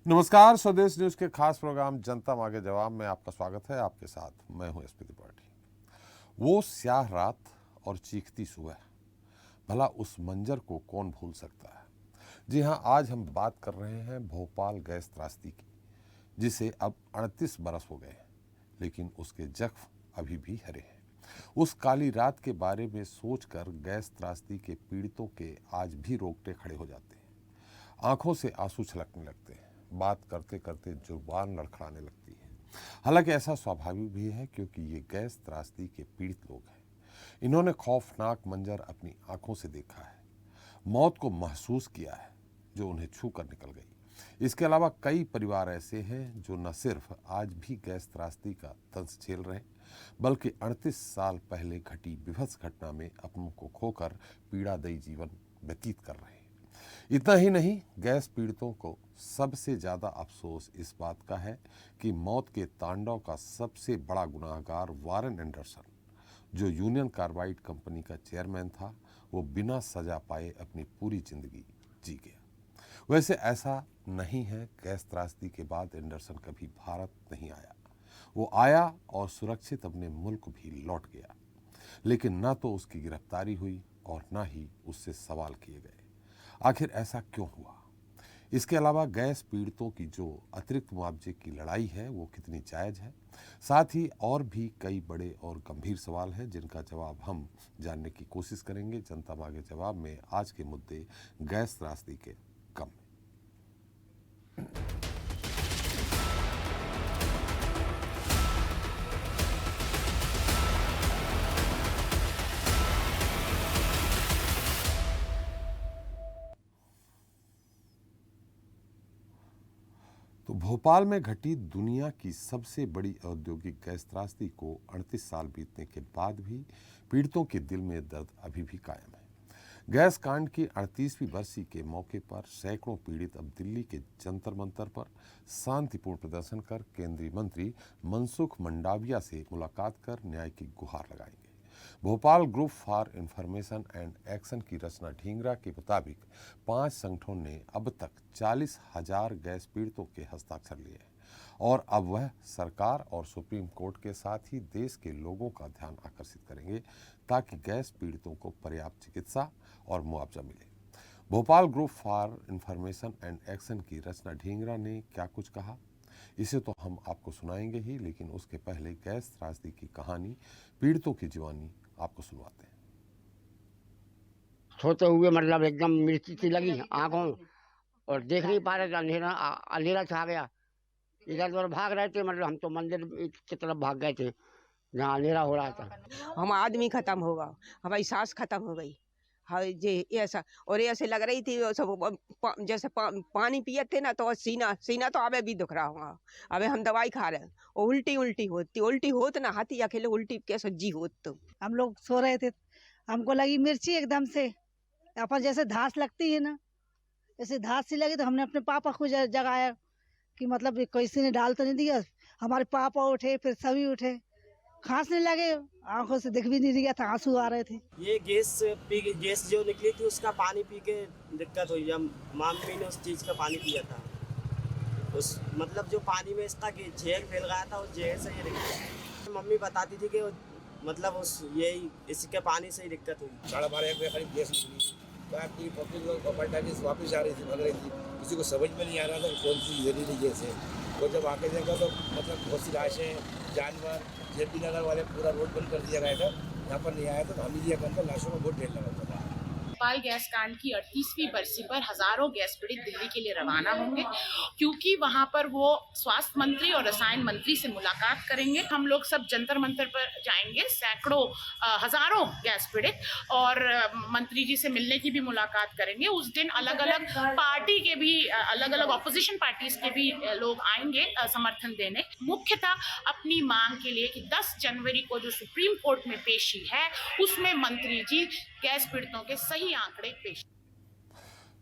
नमस्कार, स्वदेश न्यूज के खास प्रोग्राम जनता मांगे जवाब में आपका स्वागत है। आपके साथ मैं हूं एसपी त्रिपाठी। वो स्याह रात और चीखती सुबह, भला उस मंजर को कौन भूल सकता है। जी हां, आज हम बात कर रहे हैं भोपाल गैस त्रासदी की, जिसे अब 38 बरस हो गए हैं, लेकिन उसके जख्म अभी भी हरे हैं। उस काली रात के बारे में सोचकर गैस त्रासदी के पीड़ितों के आज भी रोंगटे खड़े हो जाते हैं, आंखों से आंसू छलकने लगते हैं, बात करते करते जुबान लड़खड़ाने लगती है। हालांकि ऐसा स्वाभाविक भी है, क्योंकि ये गैस त्रासदी के पीड़ित लोग हैं। इन्होंने खौफनाक मंजर अपनी आंखों से देखा है, मौत को महसूस किया है जो उन्हें छू कर निकल गई। इसके अलावा कई परिवार ऐसे हैं जो न सिर्फ आज भी गैस त्रासदी का तंज झेल रहे हैं, बल्कि 38 साल पहले घटी विभत्स घटना में अपनों को खोकर पीड़ादायी जीवन व्यतीत कर रहे हैं। इतना ही नहीं, गैस पीड़ितों को सबसे ज़्यादा अफसोस इस बात का है कि मौत के तांडव का सबसे बड़ा गुनाहगार वारेन एंडरसन, जो यूनियन कार्बाइड कंपनी का चेयरमैन था, वो बिना सजा पाए अपनी पूरी जिंदगी जी गया। वैसे ऐसा नहीं है, गैस त्रासदी के बाद एंडरसन कभी भारत नहीं आया। वो आया और सुरक्षित अपने मुल्क भी लौट गया, लेकिन ना तो उसकी गिरफ्तारी हुई और ना ही उससे सवाल किए गए। आखिर ऐसा क्यों हुआ? इसके अलावा गैस पीड़ितों की जो अतिरिक्त मुआवजे की लड़ाई है, वो कितनी जायज़ है? साथ ही और भी कई बड़े और गंभीर सवाल हैं, जिनका जवाब हम जानने की कोशिश करेंगे जनता मांगे जवाब में। आज के मुद्दे गैस त्रासदी के कम में। तो भोपाल में घटी दुनिया की सबसे बड़ी औद्योगिक गैस त्रासदी को 38 साल बीतने के बाद भी पीड़ितों के दिल में दर्द अभी भी कायम है। गैस कांड की 38वीं बरसी के मौके पर सैकड़ों पीड़ित अब दिल्ली के जंतर मंतर पर शांतिपूर्ण प्रदर्शन कर केंद्रीय मंत्री मनसुख मंडाविया से मुलाकात कर न्याय की गुहार लगाएंगे। Bhopal group for information and action की रचना ढींगरा के मुताबिक 5 संगठनों ने अब तक 40,000 गैस पीड़ितों के हस्ताक्षर लिए हैं, और अब वह सरकार और सुप्रीम कोर्ट के साथ ही देश के लोगों का ध्यान आकर्षित करेंगे, ताकि गैस पीड़ितों को पर्याप्त चिकित्सा और मुआवजा मिले। Bhopal group for information and action की रचना ढींगरा ने क्या कुछ कहा, इसे तो हम आपको सुनाएंगे ही, लेकिन उसके पहले गैस त्रासदी की कहानी, पीड़ितों की जीवानी आपको सुनवाते हैं। सोते हुए मतलब एकदम मिर्ची सी लगी आंखों और देख नहीं पा रहे थे। अंधेरा अंधेरा छा गया। इधर उधर भाग रहे थे, मतलब हम तो मंदिर की तरफ भाग गए थे जहाँ अंधेरा हो रहा था। हम आदमी खत्म होगा, हमारी सांस खत्म हो गई। हाँ ये ऐसा, और ऐसे लग रही थी वो सब जैसे पानी पिए थे ना, तो सीना सीना तो अबे भी दुख रहा होगा। अबे हम दवाई खा रहे हैं और उल्टी होत ना, हाथी अकेले उल्टी कैसे जी होत। तो हम लोग सो रहे थे, हमको लगी मिर्ची एकदम से, अपन जैसे धास लगती है ना, ऐसे धास सी लगी, तो हमने अपने पापा को जगाया कि मतलब ये किसी ने डाल तो नहीं दिया। हमारे पापा उठे, फिर सभी उठे, खांसने लगे, आंखों से दिख भी नहीं दिया था, आंसू आ रहे थे। ये गैस जो निकली थी उसका पानी पी के दिक्कत हुई। हम मम्मी ने उस चीज़ का पानी पिया था, उस मतलब जो पानी में इसका जहर फैल गया था, उस जहर से ये दिक्कत। मम्मी बताती थी कि मतलब उस यही इसके पानी से ही दिक्कत हुई। 12:30 बजे करीब गैस निकली, तो आपकी पब्लिक लोग वापस आ रही थी, भग रही थी। किसी को समझ में नहीं आ रहा था कौन सी जहरीली गैस है। वो जब आके देखा तो मतलब बहुत सी लाशें, जानवर, जेपी नगर वाले पूरा रोड बंद कर दिया गया था। यहाँ पर नहीं आया तो हमीदिया के अंदर लाशों का बहुत ढेर लगा था। भोपाल गैस कांड की 38वीं बरसी पर हजारों गैस पीड़ित दिल्ली के लिए रवाना होंगे, क्योंकि वहां पर वो स्वास्थ्य मंत्री और रसायन मंत्री से मुलाकात करेंगे। हम लोग सब जंतर मंतर पर जाएंगे, सैकड़ों हजारों गैस पीड़ित, और मंत्री जी से मिलने की भी मुलाकात करेंगे। उस दिन अलग अलग पार्टी के भी, अलग अलग ऑपोजिशन पार्टीज के भी लोग आएंगे समर्थन देने, मुख्यतः अपनी मांग के लिए कि 10 जनवरी को जो सुप्रीम कोर्ट में पेशी है, उसमें मंत्री जी गैस पीड़ितों के सही आंकड़े पेश।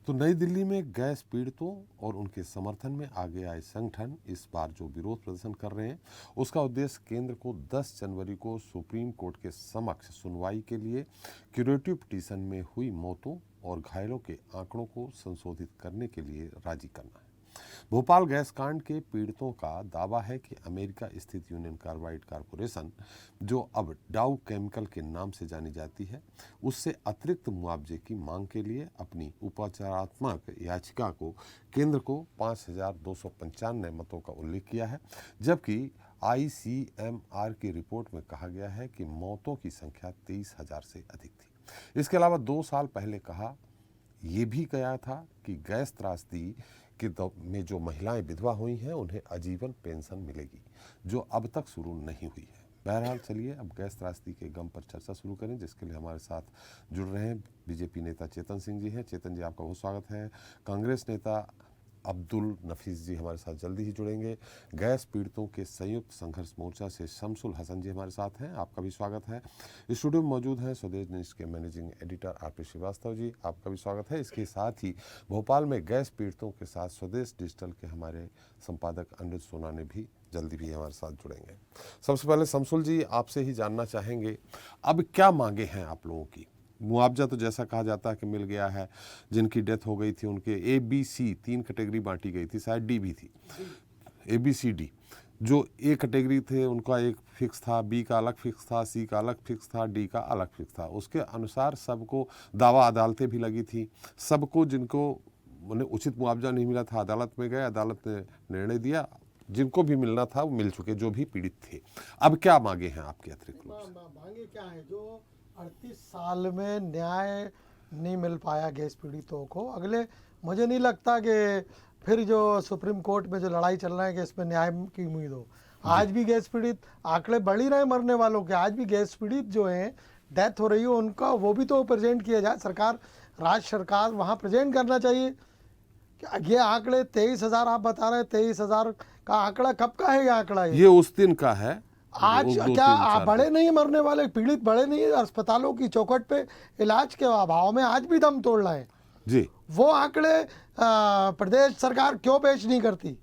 तो नई दिल्ली में गैस पीड़ितों और उनके समर्थन में आगे आए संगठन इस बार जो विरोध प्रदर्शन कर रहे हैं, उसका उद्देश्य केंद्र को 10 जनवरी को सुप्रीम कोर्ट के समक्ष सुनवाई के लिए क्यूरेटिव पिटीशन में हुई मौतों और घायलों के आंकड़ों को संशोधित करने के लिए राजी करना है। भोपाल गैस कांड के पीड़ितों का दावा है कि अमेरिका स्थित यूनियन कार्बाइड कॉरपोरेशन, जो अब डाउ केमिकल के नाम से जानी जाती है, उससे अतिरिक्त मुआवजे की मांग के लिए अपनी उपचारात्मक याचिका को केंद्र को 5,295 मतों का उल्लेख किया है, जबकि ICMR की रिपोर्ट में कहा गया है कि मौतों की संख्या 23,000 से अधिक थी। इसके अलावा 2 साल पहले कहा यह भी गया था कि गैस त्रासदी में जो महिलाएं विधवा हुई हैं उन्हें आजीवन पेंशन मिलेगी, जो अब तक शुरू नहीं हुई है। बहरहाल चलिए अब गैस त्रासदी के गम पर चर्चा शुरू करें, जिसके लिए हमारे साथ जुड़ रहे हैं बीजेपी नेता चेतन सिंह जी हैं। चेतन जी, आपका बहुत स्वागत है। कांग्रेस नेता अब्दुल नफीस जी हमारे साथ जल्दी ही जुड़ेंगे। गैस पीड़ितों के संयुक्त संघर्ष मोर्चा से शमसुल हसन जी हमारे साथ हैं, आपका भी स्वागत है। स्टूडियो में मौजूद हैं स्वदेश न्यूज के managing editor RP Srivastava ji, आपका भी स्वागत है। इसके साथ ही भोपाल में गैस पीड़ितों के साथ स्वदेश डिजिटल के हमारे संपादक अनिरुद्ध सोना ने भी जल्दी भी हमारे साथ जुड़ेंगे। सबसे पहले शमसुल जी, आपसे ही जानना चाहेंगे अब क्या मांगे हैं आप लोगों की? मुआवजा तो जैसा कहा जाता है कि मिल गया है, जिनकी डेथ हो गई थी उनके ABC 3 कैटेगरी बांटी गई थी, शायद D भी थी, ABCD। जो A कैटेगरी थे उनका एक फिक्स था, B का अलग फिक्स था, C का अलग फिक्स था, D का अलग फिक्स था। उसके अनुसार सबको दावा अदालतें भी लगी थी। सबको जिनको उन्हें उचित मुआवजा नहीं मिला था अदालत में गए, अदालत ने निर्णय दिया, जिनको भी मिलना था वो मिल चुके, जो भी पीड़ित थे। अब क्या मांगे हैं आपके अतिरिक्त रूप से? मांगे क्या है? जो 38 साल में न्याय नहीं मिल पाया गैस पीड़ितों को, अगले मुझे नहीं लगता कि फिर जो सुप्रीम कोर्ट में जो लड़ाई चल रहा है कि इसमें न्याय की उम्मीद हो। आज भी गैस पीड़ित, आंकड़े बढ़ ही रहे मरने वालों के, आज भी गैस पीड़ित जो हैं डेथ हो रही हो उनका, वो भी तो प्रेजेंट किया जाए। सरकार, राज्य सरकार वहाँ प्रेजेंट करना चाहिए। ये आंकड़े 23,000 आप बता रहे हैं, 23,000 का आंकड़ा कब का है? ये आंकड़ा ये उस दिन का है। आज क्या बड़े नहीं मरने वाले पीड़ित, बड़े नहीं अस्पतालों की चौखट पे इलाज के अभाव में आज भी दम तोड़ रहे हैं जी। वो आंकड़े प्रदेश सरकार क्यों पेश नहीं करती?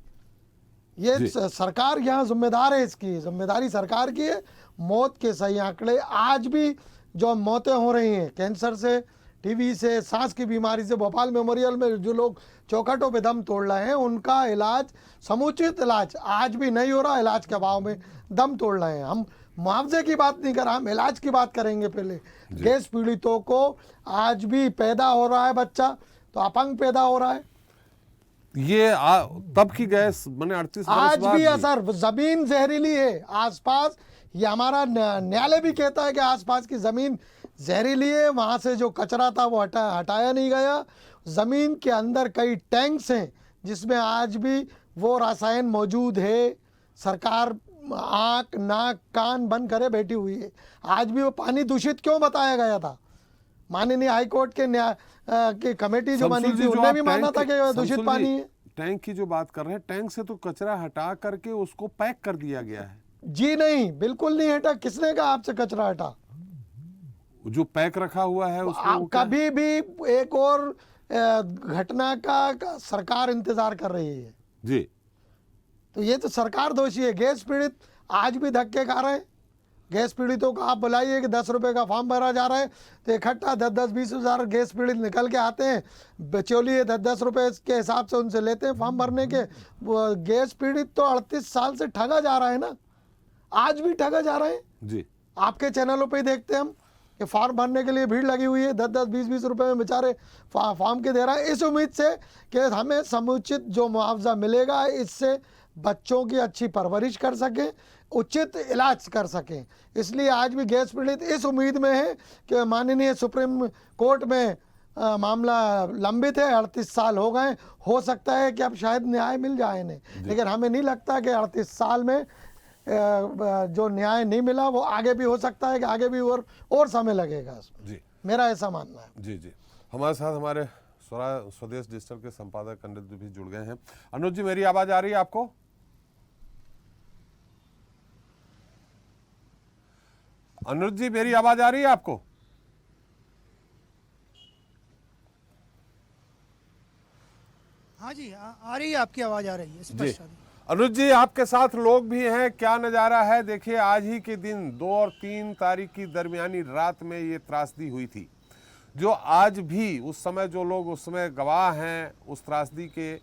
ये सरकार यहाँ जिम्मेदार है, इसकी जिम्मेदारी सरकार की है। मौत के सही आंकड़े आज भी जो मौतें हो रही हैं कैंसर से, टीबी से, सांस की बीमारी से, भोपाल मेमोरियल में जो लोग चौखटों पे दम तोड़ रहे हैं उनका इलाज, समुचित इलाज आज भी नहीं हो रहा। इलाज के अभाव में दम तोड़ रहे हैं। हम मुआवजे की बात नहीं कर रहे, हम इलाज की बात करेंगे। पहले गैस पीड़ितों को आज भी पैदा हो रहा है बच्चा तो अपंग पैदा हो रहा है। ये तब की गैस मैंने 38 आज भी असर, जमीन जहरीली है आसपास। ये हमारा न्यायालय भी कहता है कि आसपास की जमीन जहरीली है, वहाँ से जो कचरा था वो हटाया नहीं गया। ज़मीन के अंदर कई टैंक्स हैं जिसमें आज भी वो रसायन मौजूद है। सरकार आँख नाक कान बंद करे बैठी हुई है। आज भी वो पानी दूषित क्यों बताया गया था? माननीय हाईकोर्ट के की कमेटी जो बनी थी उन्होंने भी माना था कि दूषित पानी है। टैंक की जो बात कर रहे हैं, टैंक से तो कचरा हटा करके उसको पैक कर दिया गया है। जी नहीं, बिल्कुल नहीं हटा। किसने कहा आपसे कचरा हटा? जो पैक रखा हुआ है उसको कभी भी एक और घटना का सरकार इंतजार कर रही है जी। तो ये तो सरकार दोषी है। गैस पीड़ित आज भी धक्के खा रहे हैं। गैस पीड़ितों को आप बुलाइए कि 10 रुपए का फॉर्म भरा जा रहा है तो इकट्ठा 10-10, 20 हज़ार गैस पीड़ित निकल के आते हैं। बिचौलिए 10-10 रुपए के हिसाब से उनसे लेते हैं फॉर्म भरने के। गैस पीड़ित तो 38 साल से ठगा जा रहा है ना, आज भी ठगा जा रहे हैं जी। आपके चैनलों पे ही देखते हैं हम कि फॉर्म भरने के लिए भीड़ लगी हुई है। 10-10, 20-20 रुपए में बेचारे फॉर्म के दे रहा है, इस उम्मीद से कि हमें समुचित जो मुआवजा मिलेगा इससे बच्चों की अच्छी परवरिश कर सकें, उचित इलाज कर सकें। इसलिए आज भी गैस पीड़ित इस उम्मीद में है कि माननीय सुप्रीम कोर्ट में मामला लंबित है। 38 साल हो गए, हो सकता है कि अब शायद न्याय मिल जाए इन्हें, लेकिन हमें नहीं लगता कि 38 साल में जो न्याय नहीं मिला वो आगे भी हो सकता है कि आगे भी और समय लगेगा जी। मेरा ऐसा मानना है जी जी। हमारे साथ हमारे स्वदेश डिजिटल के संपादक अनिरुद्ध भी जुड़ गए हैं। अनिरुद्ध जी, मेरी आवाज आ रही है आपको? अनिरुद्ध जी, मेरी आवाज आ रही है आपको? हाँ जी, आ रही है, आपकी आवाज आ रही है स्पष्ट। अनुज जी, आपके साथ लोग भी हैं, क्या नज़ारा है? देखिए, आज ही के दिन 2 और 3 तारीख की दरमियानी रात में ये त्रासदी हुई थी, जो आज भी उस समय जो लोग उस समय गवाह हैं उस त्रासदी के,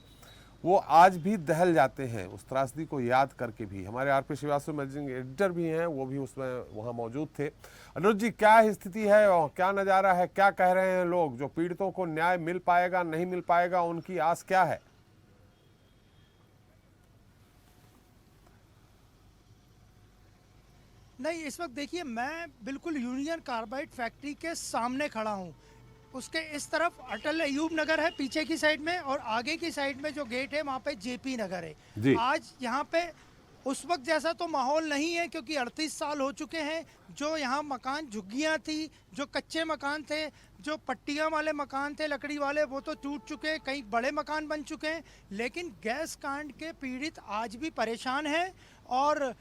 वो आज भी दहल जाते हैं उस त्रासदी को याद करके भी। हमारे आरपी श्रीवास्तव मैनेजिंग एडिटर भी हैं, वो भी उसमें वहाँ मौजूद थे। अनुज जी, क्या स्थिति है और क्या नज़ारा है, क्या कह रहे हैं लोग? जो पीड़ितों को न्याय मिल पाएगा, नहीं मिल पाएगा, उनकी आस क्या है? नहीं, इस वक्त देखिए मैं बिल्कुल यूनियन कार्बाइड फैक्ट्री के सामने खड़ा हूँ। उसके इस तरफ अटल अयूब नगर है पीछे की साइड में, और आगे की साइड में जो गेट है वहाँ पे जेपी नगर है। आज यहाँ पे उस वक्त जैसा तो माहौल नहीं है, क्योंकि 38 साल हो चुके हैं। जो यहाँ मकान झुग्गियाँ थी, जो कच्चे मकान थे, जो पट्टियाँ वाले मकान थे लकड़ी वाले, वो तो टूट चुके हैं, कई बड़े मकान बन चुके हैं। लेकिन गैस कांड के पीड़ित आज भी परेशान हैं, और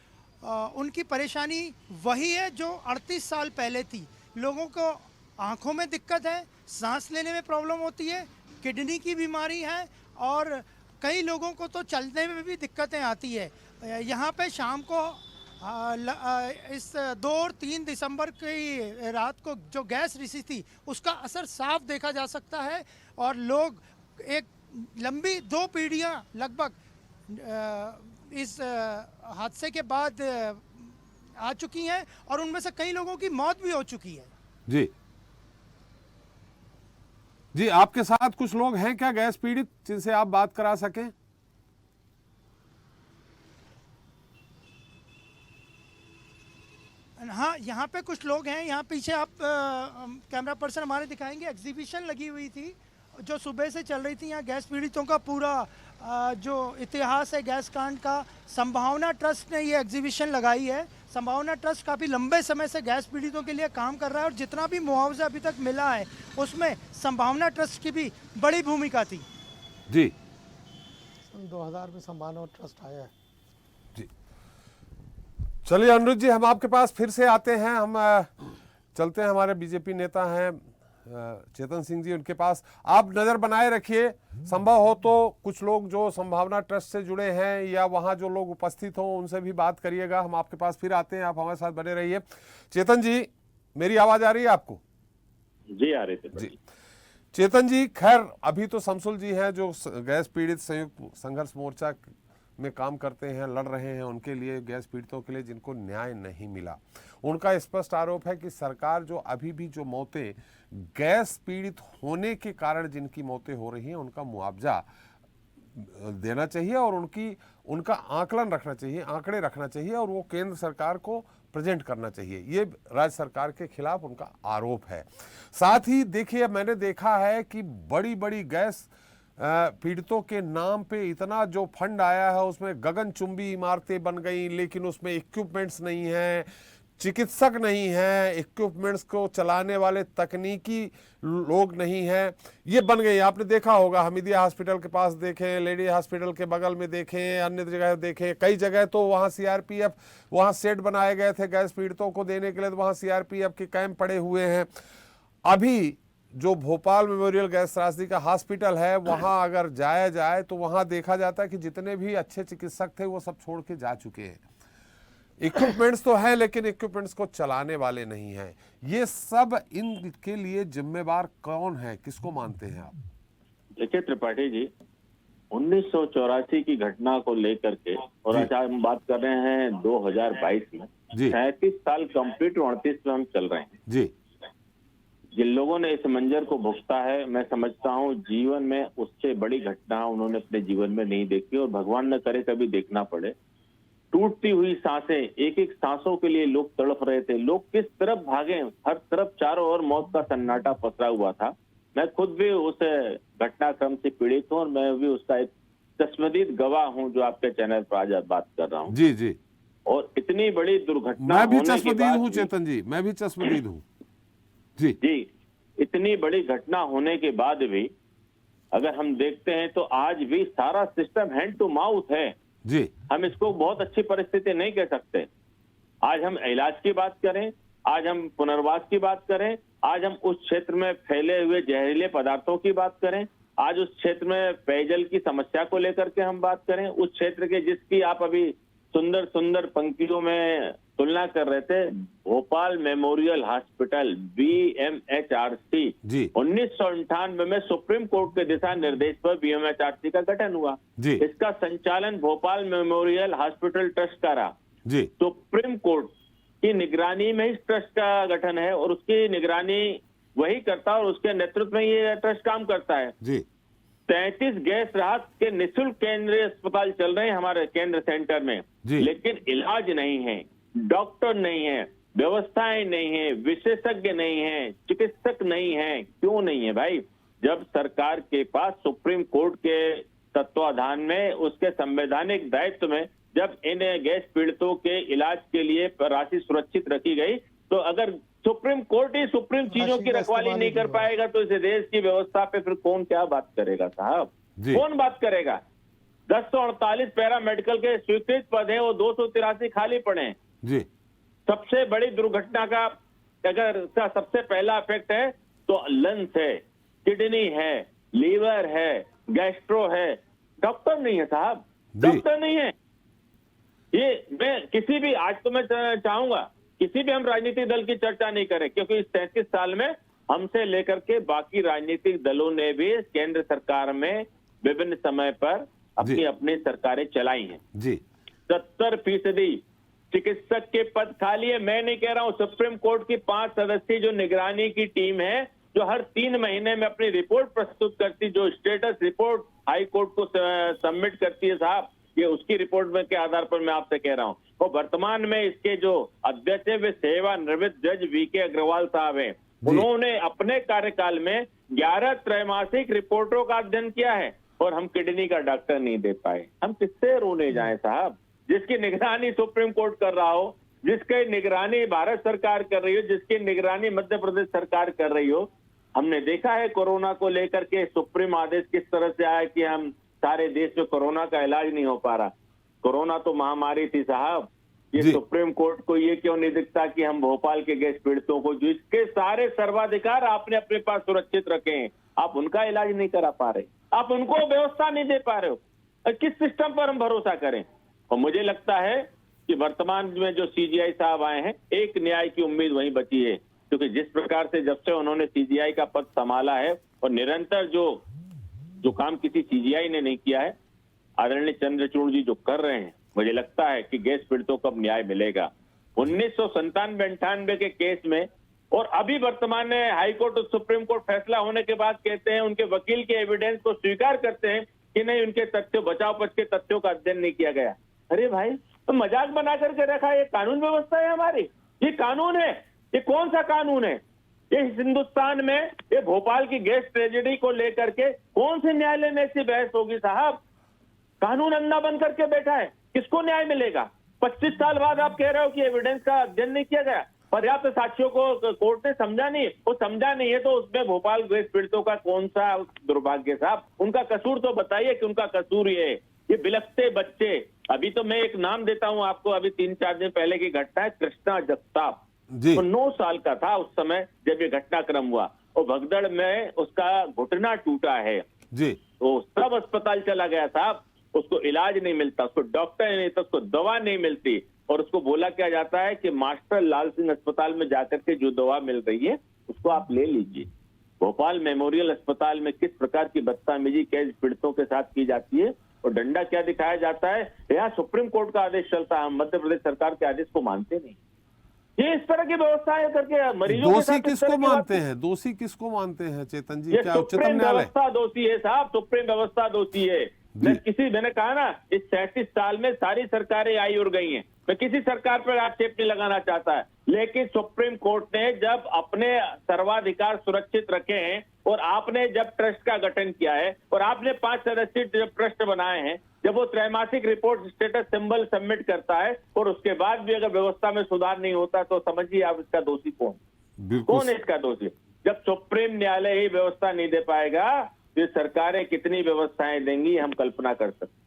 उनकी परेशानी वही है जो 38 साल पहले थी। लोगों को आंखों में दिक्कत है, सांस लेने में प्रॉब्लम होती है, किडनी की बीमारी है, और कई लोगों को तो चलने में भी दिक्कतें आती है। यहाँ पे शाम को इस 2 और 3 दिसंबर की रात को जो गैस रिसी थी उसका असर साफ देखा जा सकता है, और लोग एक लंबी 2 पीढ़ियाँ लगभग इस हादसे के बाद आ चुकी हैं, और उनमें से कई लोगों की मौत भी हो चुकी है। जी जी, आपके साथ कुछ लोग हैं क्या गैस पीड़ित जिनसे आप बात करा सकें? हाँ, यहाँ पे कुछ लोग हैं। यहाँ पीछे आप कैमरा पर्सन हमारे दिखाएंगे, एग्जीबिशन लगी हुई थी जो सुबह से चल रही थी। यहाँ गैस पीड़ितों का पूरा जो इतिहास है गैस कांड का, संभावना ट्रस्ट ने ये एग्जीबिशन लगाई है। संभावना ट्रस्ट काफ़ी लंबे समय से गैस पीड़ितों के लिए काम कर रहा है, और जितना भी मुआवजा अभी तक मिला है उसमें संभावना ट्रस्ट की भी बड़ी भूमिका थी। जी, सन 2000 में संभावना ट्रस्ट आया है। जी, चलिए अनुज जी, हम आपके पास फिर से आते हैं। हम चलते हैं, हमारे बीजेपी नेता हैं चेतन सिंह जी, उनके पास। आप नज़र बनाए रखिए, संभव हो तो कुछ लोग जो संभावना ट्रस्ट से जुड़े हैं या वहाँ जो लोग उपस्थित हों उनसे भी बात करिएगा। हम आपके पास फिर आते हैं, आप हमारे साथ बने रहिए। चेतन जी, मेरी आवाज़ आ रही है आपको? जी आ रही थी जी। चेतन जी, खैर अभी तो शमसुल जी हैं जो गैस पीड़ित संयुक्त संघर्ष मोर्चा में काम करते हैं, लड़ रहे हैं उनके लिए, गैस पीड़ितों के लिए जिनको न्याय नहीं मिला। उनका स्पष्ट आरोप है कि सरकार जो अभी भी जो मौतें गैस पीड़ित होने के कारण जिनकी मौतें हो रही हैं उनका मुआवजा देना चाहिए, और उनका आकलन रखना चाहिए, आंकड़े रखना चाहिए, और वो केंद्र सरकार को प्रेजेंट करना चाहिए। ये राज्य सरकार के खिलाफ उनका आरोप है। साथ ही देखिए, मैंने देखा है कि बड़ी बड़ी गैस पीड़ितों के नाम पे इतना जो फंड आया है उसमें गगनचुंबी इमारतें बन गई, लेकिन उसमें इक्विपमेंट्स नहीं हैं, चिकित्सक नहीं हैं, इक्विपमेंट्स को चलाने वाले तकनीकी लोग नहीं हैं, ये बन गई। आपने देखा होगा, हमीदिया हॉस्पिटल के पास देखें, लेडी हॉस्पिटल के बगल में देखें, अन्य जगह देखें, कई जगह तो वहाँ सीआरपीएफ, वहाँ शेड बनाए गए थे गैस पीड़ितों को देने के लिए, तो वहाँ सीआरपीएफ के कैंप पड़े हुए हैं। अभी जो भोपाल मेमोरियल गैस त्रासदी का हॉस्पिटल है, वहाँ अगर जाया जाए तो वहाँ देखा जाता है कि जितने भी अच्छे चिकित्सक थे वो सब छोड़ के जा चुके हैं। इक्विपमेंट्स तो है, लेकिन इक्विपमेंट्स को चलाने वाले नहीं हैं। ये सब इनके लिए जिम्मेवार कौन है, किसको मानते हैं आप? देखिए त्रिपाठी जी, 1984 की घटना को लेकर के, और आज हम बात कर रहे हैं 2022 में, 37 साल कंप्लीट, 38 में हम चल रहे हैं जी। जिन लोगों ने इस मंजर को भुगता है, मैं समझता हूँ जीवन में उससे बड़ी घटना उन्होंने अपने जीवन में नहीं देखी, और भगवान न करे कभी देखना पड़े। टूटती हुई सांसें, एक एक सांसों के लिए लोग तड़प रहे थे। लोग किस तरफ भागे, हर तरफ चारों ओर मौत का सन्नाटा पसरा हुआ था। मैं खुद भी उस घटनाक्रम से पीड़ित हूँ, और मैं भी उसका एक चश्मदीद गवाह हूँ जो आपके चैनल पर आज बात कर रहा हूँ। जी जी। और इतनी बड़ी दुर्घटना, मैं भी चश्मदीद हूँ चेतन जी, मैं भी चश्मदीद हूँ जी। जी, इतनी बड़ी घटना होने के बाद भी अगर हम देखते हैं तो आज भी सारा सिस्टम हैंड टू माउथ है जी। हम इसको बहुत अच्छी परिस्थिति नहीं कह सकते। आज हम इलाज की बात करें, आज हम पुनर्वास की बात करें, आज हम उस क्षेत्र में फैले हुए जहरीले पदार्थों की बात करें, आज उस क्षेत्र में पेयजल की समस्या को लेकर के हम बात करें, उस क्षेत्र के जिसकी आप अभी सुंदर सुंदर पंक्तियों में तुलना कर रहे थे। भोपाल मेमोरियल हॉस्पिटल BMHRC जी 1998 में सुप्रीम कोर्ट के दिशा निर्देश पर BMHRC का गठन हुआ। जी इसका संचालन भोपाल मेमोरियल हॉस्पिटल ट्रस्ट का रहा। जी सुप्रीम कोर्ट की निगरानी में इस ट्रस्ट का गठन है और उसकी निगरानी वही करता है और उसके नेतृत्व में ये ट्रस्ट काम करता है। जी 33 गैस राहत के निःशुल्क केंद्रीय अस्पताल चल रहे हैं हमारे केंद्र सेंटर में, जी। लेकिन इलाज नहीं है, डॉक्टर नहीं है, व्यवस्थाएं नहीं है, विशेषज्ञ नहीं है, चिकित्सक नहीं है। क्यों नहीं है भाई? जब सरकार के पास सुप्रीम कोर्ट के तत्वाधान में, उसके संवैधानिक दायित्व में, जब इन गैस पीड़ितों के इलाज के लिए राशि सुरक्षित रखी गई, तो अगर सुप्रीम कोर्ट ही सुप्रीम चीजों की रखवाली नहीं कर पाएगा तो इस देश की व्यवस्था पे फिर कौन क्या बात करेगा साहब? कौन बात करेगा? 1048 पैरामेडिकल के स्वीकृत पद हैं, वो 283 खाली पड़े हैं। जी सबसे बड़ी दुर्घटना का अगर इसका सबसे पहला इफेक्ट है तो लंग्स है, किडनी है, लीवर है, गैस्ट्रो है। डॉक्टर नहीं है साहब, डॉक्टर नहीं है। ये मैं किसी भी, आज तो मैं चाहूंगा किसी भी हम राजनीतिक दल की चर्चा नहीं करें, क्योंकि इस 33 साल में हमसे लेकर के बाकी राजनीतिक दलों ने भी केंद्र सरकार में विभिन्न समय पर अपनी अपनी सरकारें चलाई हैं। जी 70% चिकित्सक के पद खाली है। मैं नहीं कह रहा हूं, सुप्रीम कोर्ट की 5 सदस्यीय जो निगरानी की टीम है, जो हर 3 महीने में अपनी रिपोर्ट प्रस्तुत करती, जो स्टेटस रिपोर्ट हाई कोर्ट को सबमिट करती है साहब, ये उसकी रिपोर्ट में के आधार पर मैं आपसे कह रहा हूं। और वर्तमान में इसके जो अध्यक्ष है वे सेवानिवृत्त जज VK अग्रवाल साहब हैं। उन्होंने अपने कार्यकाल में 11 त्रैमासिक रिपोर्टों का अध्ययन किया है और हम किडनी का डॉक्टर नहीं दे पाए। हम किससे रोने जाएं साहब? जिसकी निगरानी सुप्रीम कोर्ट कर रहा हो, जिसकी निगरानी भारत सरकार कर रही हो, जिसकी निगरानी मध्य प्रदेश सरकार कर रही हो। हमने देखा है कोरोना को लेकर के सुप्रीम आदेश किस तरह से आया कि हम सारे देश में कोरोना का इलाज नहीं हो पा रहा। कोरोना तो महामारी थी साहब। ये सुप्रीम कोर्ट को ये क्यों नहीं दिखता कि हम भोपाल के गैस पीड़ितों को, जिसके सारे सर्वाधिकार आपने अपने पास सुरक्षित रखे हैं, आप उनका इलाज नहीं करा पा रहे, आप उनको व्यवस्था नहीं दे पा रहे हो। किस सिस्टम पर हम भरोसा करें? और मुझे लगता है कि वर्तमान में जो CGI साहब आए हैं, एक न्याय की उम्मीद वहीं बची है, क्योंकि जिस प्रकार से जब से उन्होंने CGI का पद संभाला है और निरंतर जो काम किसी CGI ने नहीं किया है, आदरणीय चंद्रचूड़ जी जो कर रहे हैं, मुझे लगता है कि गैस पीड़ितों को अब न्याय मिलेगा। 1997-98 के केस में और अभी वर्तमान में हाई कोर्ट और सुप्रीम कोर्ट फैसला होने के बाद कहते हैं, उनके वकील के एविडेंस को स्वीकार करते हैं कि नहीं, उनके तथ्यों, बचाव पक्ष के तथ्यों का अध्ययन नहीं किया गया। अरे भाई, तो मजाक बना करके रखा है। ये कानून व्यवस्था है हमारी, ये कानून है। ये कौन सा कानून है? ये हिंदुस्तान में ये भोपाल की गैस ट्रेजेडी को लेकर के कौन से न्यायालय में ऐसी बहस होगी साहब? कानून अंधा बन करके बैठा है, किसको न्याय मिलेगा? 25 साल बाद आप कह रहे हो कि एविडेंस का अध्ययन नहीं किया गया, पर्याप्त साक्ष्यों को कोर्ट ने समझा नहीं। वो समझा नहीं है तो उसमें भोपाल गैस पीड़ितों का कौन सा दुर्भाग्य साहब? उनका कसूर तो बताइए कि उनका कसूर ये बिलखते बच्चे। अभी तो मैं एक नाम देता हूं आपको, अभी 3-4 दिन पहले की घटना है, कृष्णा जगताप। वो 9 साल का था उस समय जब ये घटनाक्रम हुआ और भगदड़ में उसका घुटना टूटा है जी। तो सब अस्पताल चला गया साहब, उसको इलाज नहीं मिलता, उसको डॉक्टर नहीं मिलता, उसको दवा नहीं मिलती और उसको बोला क्या जाता है कि मास्टर लाल सिंह अस्पताल में जाकर के जो दवा मिल रही है उसको आप ले लीजिए। भोपाल मेमोरियल अस्पताल में किस प्रकार की बदतमीजी गैस पीड़ितों के साथ की जाती है और डंडा क्या दिखाया जाता है? यहाँ सुप्रीम कोर्ट का आदेश चलता है, हम मध्य प्रदेश सरकार के आदेश को मानते नहीं। ये इस तरह की व्यवस्था करके मरीजों के साथ किसको मानते हैं? दोषी किसको मानते हैं चेतन जी? क्या उच्चतम सुप्रीम न्यायालय व्यवस्था दोषी है साहब? सुप्रीम व्यवस्था दोषी है। मैंने कहा ना, इस 37 साल में सारी सरकारें आई और गई हैं। मैं किसी सरकार पर आक्षेप नहीं लगाना चाहता है, लेकिन सुप्रीम कोर्ट ने जब अपने सर्वाधिकार सुरक्षित रखे हैं और आपने जब ट्रस्ट का गठन किया है और आपने 5 सदस्यीय जब ट्रस्ट बनाए हैं, जब वो त्रैमासिक रिपोर्ट स्टेटस सिंबल सबमिट करता है और उसके बाद भी अगर व्यवस्था में सुधार नहीं होता तो समझिए आप इसका दोषी कौन है इसका दोषी? जब सुप्रीम न्यायालय ही व्यवस्था नहीं दे पाएगा तो सरकारें कितनी व्यवस्थाएं देंगी हम कल्पना कर सकते।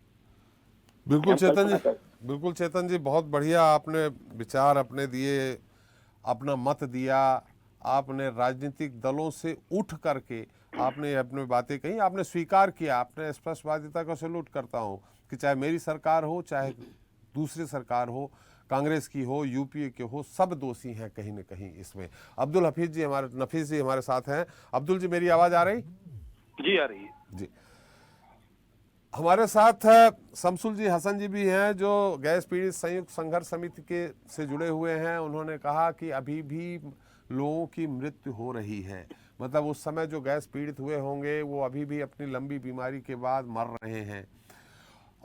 बिल्कुल चेतन जी, बहुत बढ़िया आपने विचार अपने दिए, अपना मत दिया, आपने राजनीतिक दलों से उठ करके आपने अपनी बातें कही, आपने स्वीकार किया, आपने स्पष्टवादिता का सैल्यूट करता हूं कि चाहे मेरी सरकार हो चाहे दूसरी सरकार हो, कांग्रेस की हो, यूपीए के हो, सब दोषी हैं कहीं न कहीं इसमें। अब्दुल हफीज जी नफीस जी हमारे साथ हैं। अब्दुल जी, मेरी आवाज़ आ रही? जी आ रही है जी। हमारे साथ शमसुल जी हसन जी भी हैं, जो गैस पीड़ित संयुक्त संघर्ष समिति के से जुड़े हुए हैं। उन्होंने कहा कि अभी भी लोगों की मृत्यु हो रही है, मतलब उस समय जो गैस पीड़ित हुए होंगे वो अभी भी अपनी लंबी बीमारी के बाद मर रहे हैं,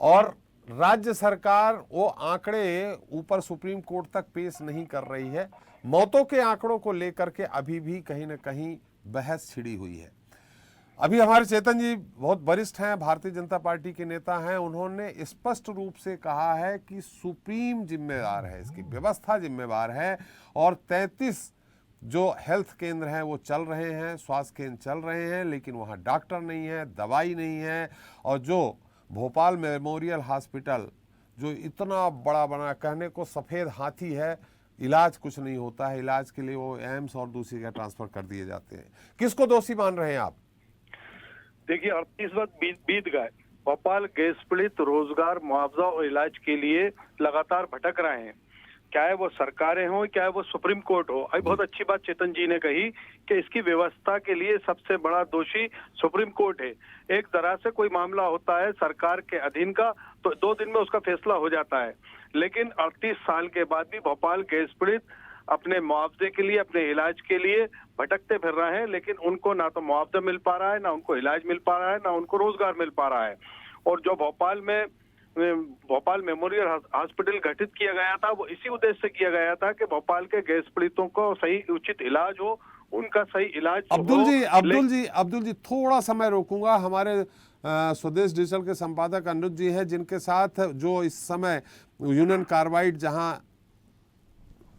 और राज्य सरकार वो आंकड़े ऊपर सुप्रीम कोर्ट तक पेश नहीं कर रही है। मौतों के आंकड़ों को लेकर के अभी भी कहीं न कहीं बहस छिड़ी हुई है। अभी हमारे चेतन जी बहुत वरिष्ठ हैं, भारतीय जनता पार्टी के नेता हैं, उन्होंने स्पष्ट रूप से कहा है कि सुप्रीम जिम्मेदार है, इसकी व्यवस्था जिम्मेदार है, और 33 जो हेल्थ केंद्र हैं वो चल रहे हैं, स्वास्थ्य केंद्र चल रहे हैं, लेकिन वहाँ डॉक्टर नहीं है, दवाई नहीं है, और जो भोपाल मेमोरियल हॉस्पिटल जो इतना बड़ा बना, कहने को सफ़ेद हाथी है, इलाज कुछ नहीं होता है, इलाज के लिए वो एम्स और दूसरी जगह ट्रांसफ़र कर दिए जाते हैं। किसको दोषी मान रहे हैं आप? देखिए 38 वक्त बीत गए, भोपाल गैस पीड़ित रोजगार, मुआवजा और इलाज के लिए लगातार भटक रहे हैं, चाहे वो सरकारें हो, चाहे वो सुप्रीम कोर्ट हो। अभी बहुत अच्छी बात चेतन जी ने कही कि इसकी व्यवस्था के लिए सबसे बड़ा दोषी सुप्रीम कोर्ट है। एक तरह से कोई मामला होता है सरकार के अधीन का तो 2 दिन में उसका फैसला हो जाता है, लेकिन 38 साल के बाद भी भोपाल गैस पीड़ित अपने मुआवजे के लिए, अपने इलाज के लिए भटकते फिर रहे हैं, लेकिन उनको ना तो मुआवजा मिल पा रहा है, ना उनको इलाज मिल पा रहा है, ना उनको रोजगार मिल पा रहा है। और जो भोपाल मेमोरियल हॉस्पिटल गठित किया गया था वो इसी उद्देश्य से किया गया था कि भोपाल के गैस पीड़ितों को सही उचित इलाज हो, उनका सही इलाज अब्दुल जी थोड़ा समय रोकूंगा। हमारे स्वदेश डिजिटल के संपादक अनुज जी हैं, जिनके साथ जो इस समय यूनियन कार्बाइड जहां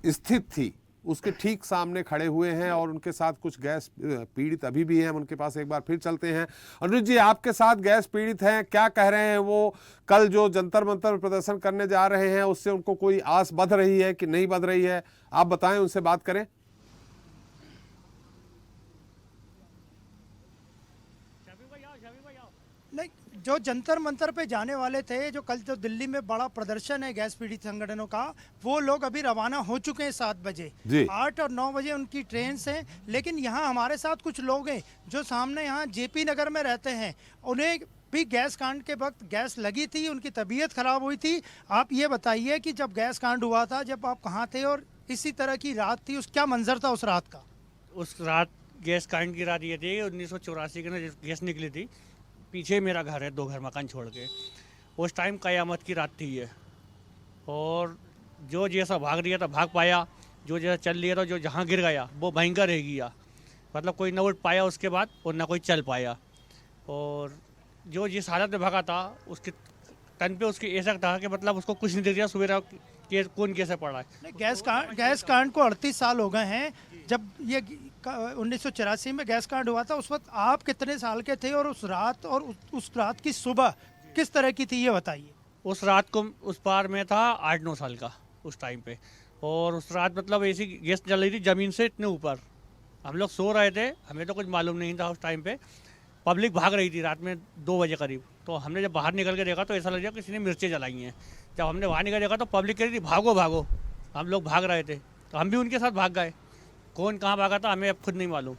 स्थित थी उसके ठीक सामने खड़े हुए हैं, और उनके साथ कुछ गैस पीड़ित अभी भी हैं। हम उनके पास एक बार फिर चलते हैं। अनुज जी, आपके साथ गैस पीड़ित हैं, क्या कह रहे हैं वो? कल जो जंतर मंतर प्रदर्शन करने जा रहे हैं उससे उनको कोई आस बंध रही है कि नहीं बंध रही है? आप बताएं, उनसे बात करें। नहीं, जो जंतर मंतर पे जाने वाले थे, जो कल जो दिल्ली में बड़ा प्रदर्शन है गैस पीड़ित संगठनों का, वो लोग अभी रवाना हो चुके हैं 7 बजे। 8 और 9 बजे उनकी ट्रेन से। लेकिन यहाँ हमारे साथ कुछ लोग हैं जो सामने यहाँ जेपी नगर में रहते हैं, उन्हें भी गैस कांड के वक्त गैस लगी थी, उनकी तबीयत खराब हुई थी। आप ये बताइए कि जब गैस कांड हुआ था, जब आप कहाँ थे और इसी तरह की रात थी, उस क्या मंजर था उस रात का? उस रात गैस कांड की रात ये थी, 1984 के ना गैस निकली थी। पीछे मेरा घर है, 2 घर मकान छोड़ के। उस टाइम कयामत की रात थी ये, और जो जैसा भाग रहा था भाग पाया, जो जैसा चल लिया था, जो जहाँ गिर गया वो भयंकर रह गया, मतलब कोई ना उठ पाया उसके बाद और ना कोई चल पाया। और जो जिस हालत में भागा था उसके तन पे उसकी ऐसा था कि मतलब उसको कुछ नहीं दिख रहा सवेरा कौन कैसे पड़ा है। गैस कांड को 38 साल हो गए हैं। जब ये 1984 में गैस कांड हुआ था, उस वक्त आप कितने साल के थे, और उस रात की सुबह किस तरह की थी, ये बताइए। उस रात को उस पार में था 8-9 साल का उस टाइम पे, और उस रात मतलब ऐसी गैस जल रही थी ज़मीन से इतने ऊपर। हम लोग सो रहे थे, हमें तो कुछ मालूम नहीं था उस टाइम पे। पब्लिक भाग रही थी रात में 2 बजे करीब, तो हमने जब बाहर निकल के देखा तो ऐसा लग गया किसी ने मिर्चें जलाई हैं। जब हमने बाहर निकल देखा तो पब्लिक कह रही थी भागो भागो, हम लोग भाग रहे थे, तो हम भी उनके साथ भाग गए। कौन कहाँ भागा था हमें अब खुद नहीं मालूम।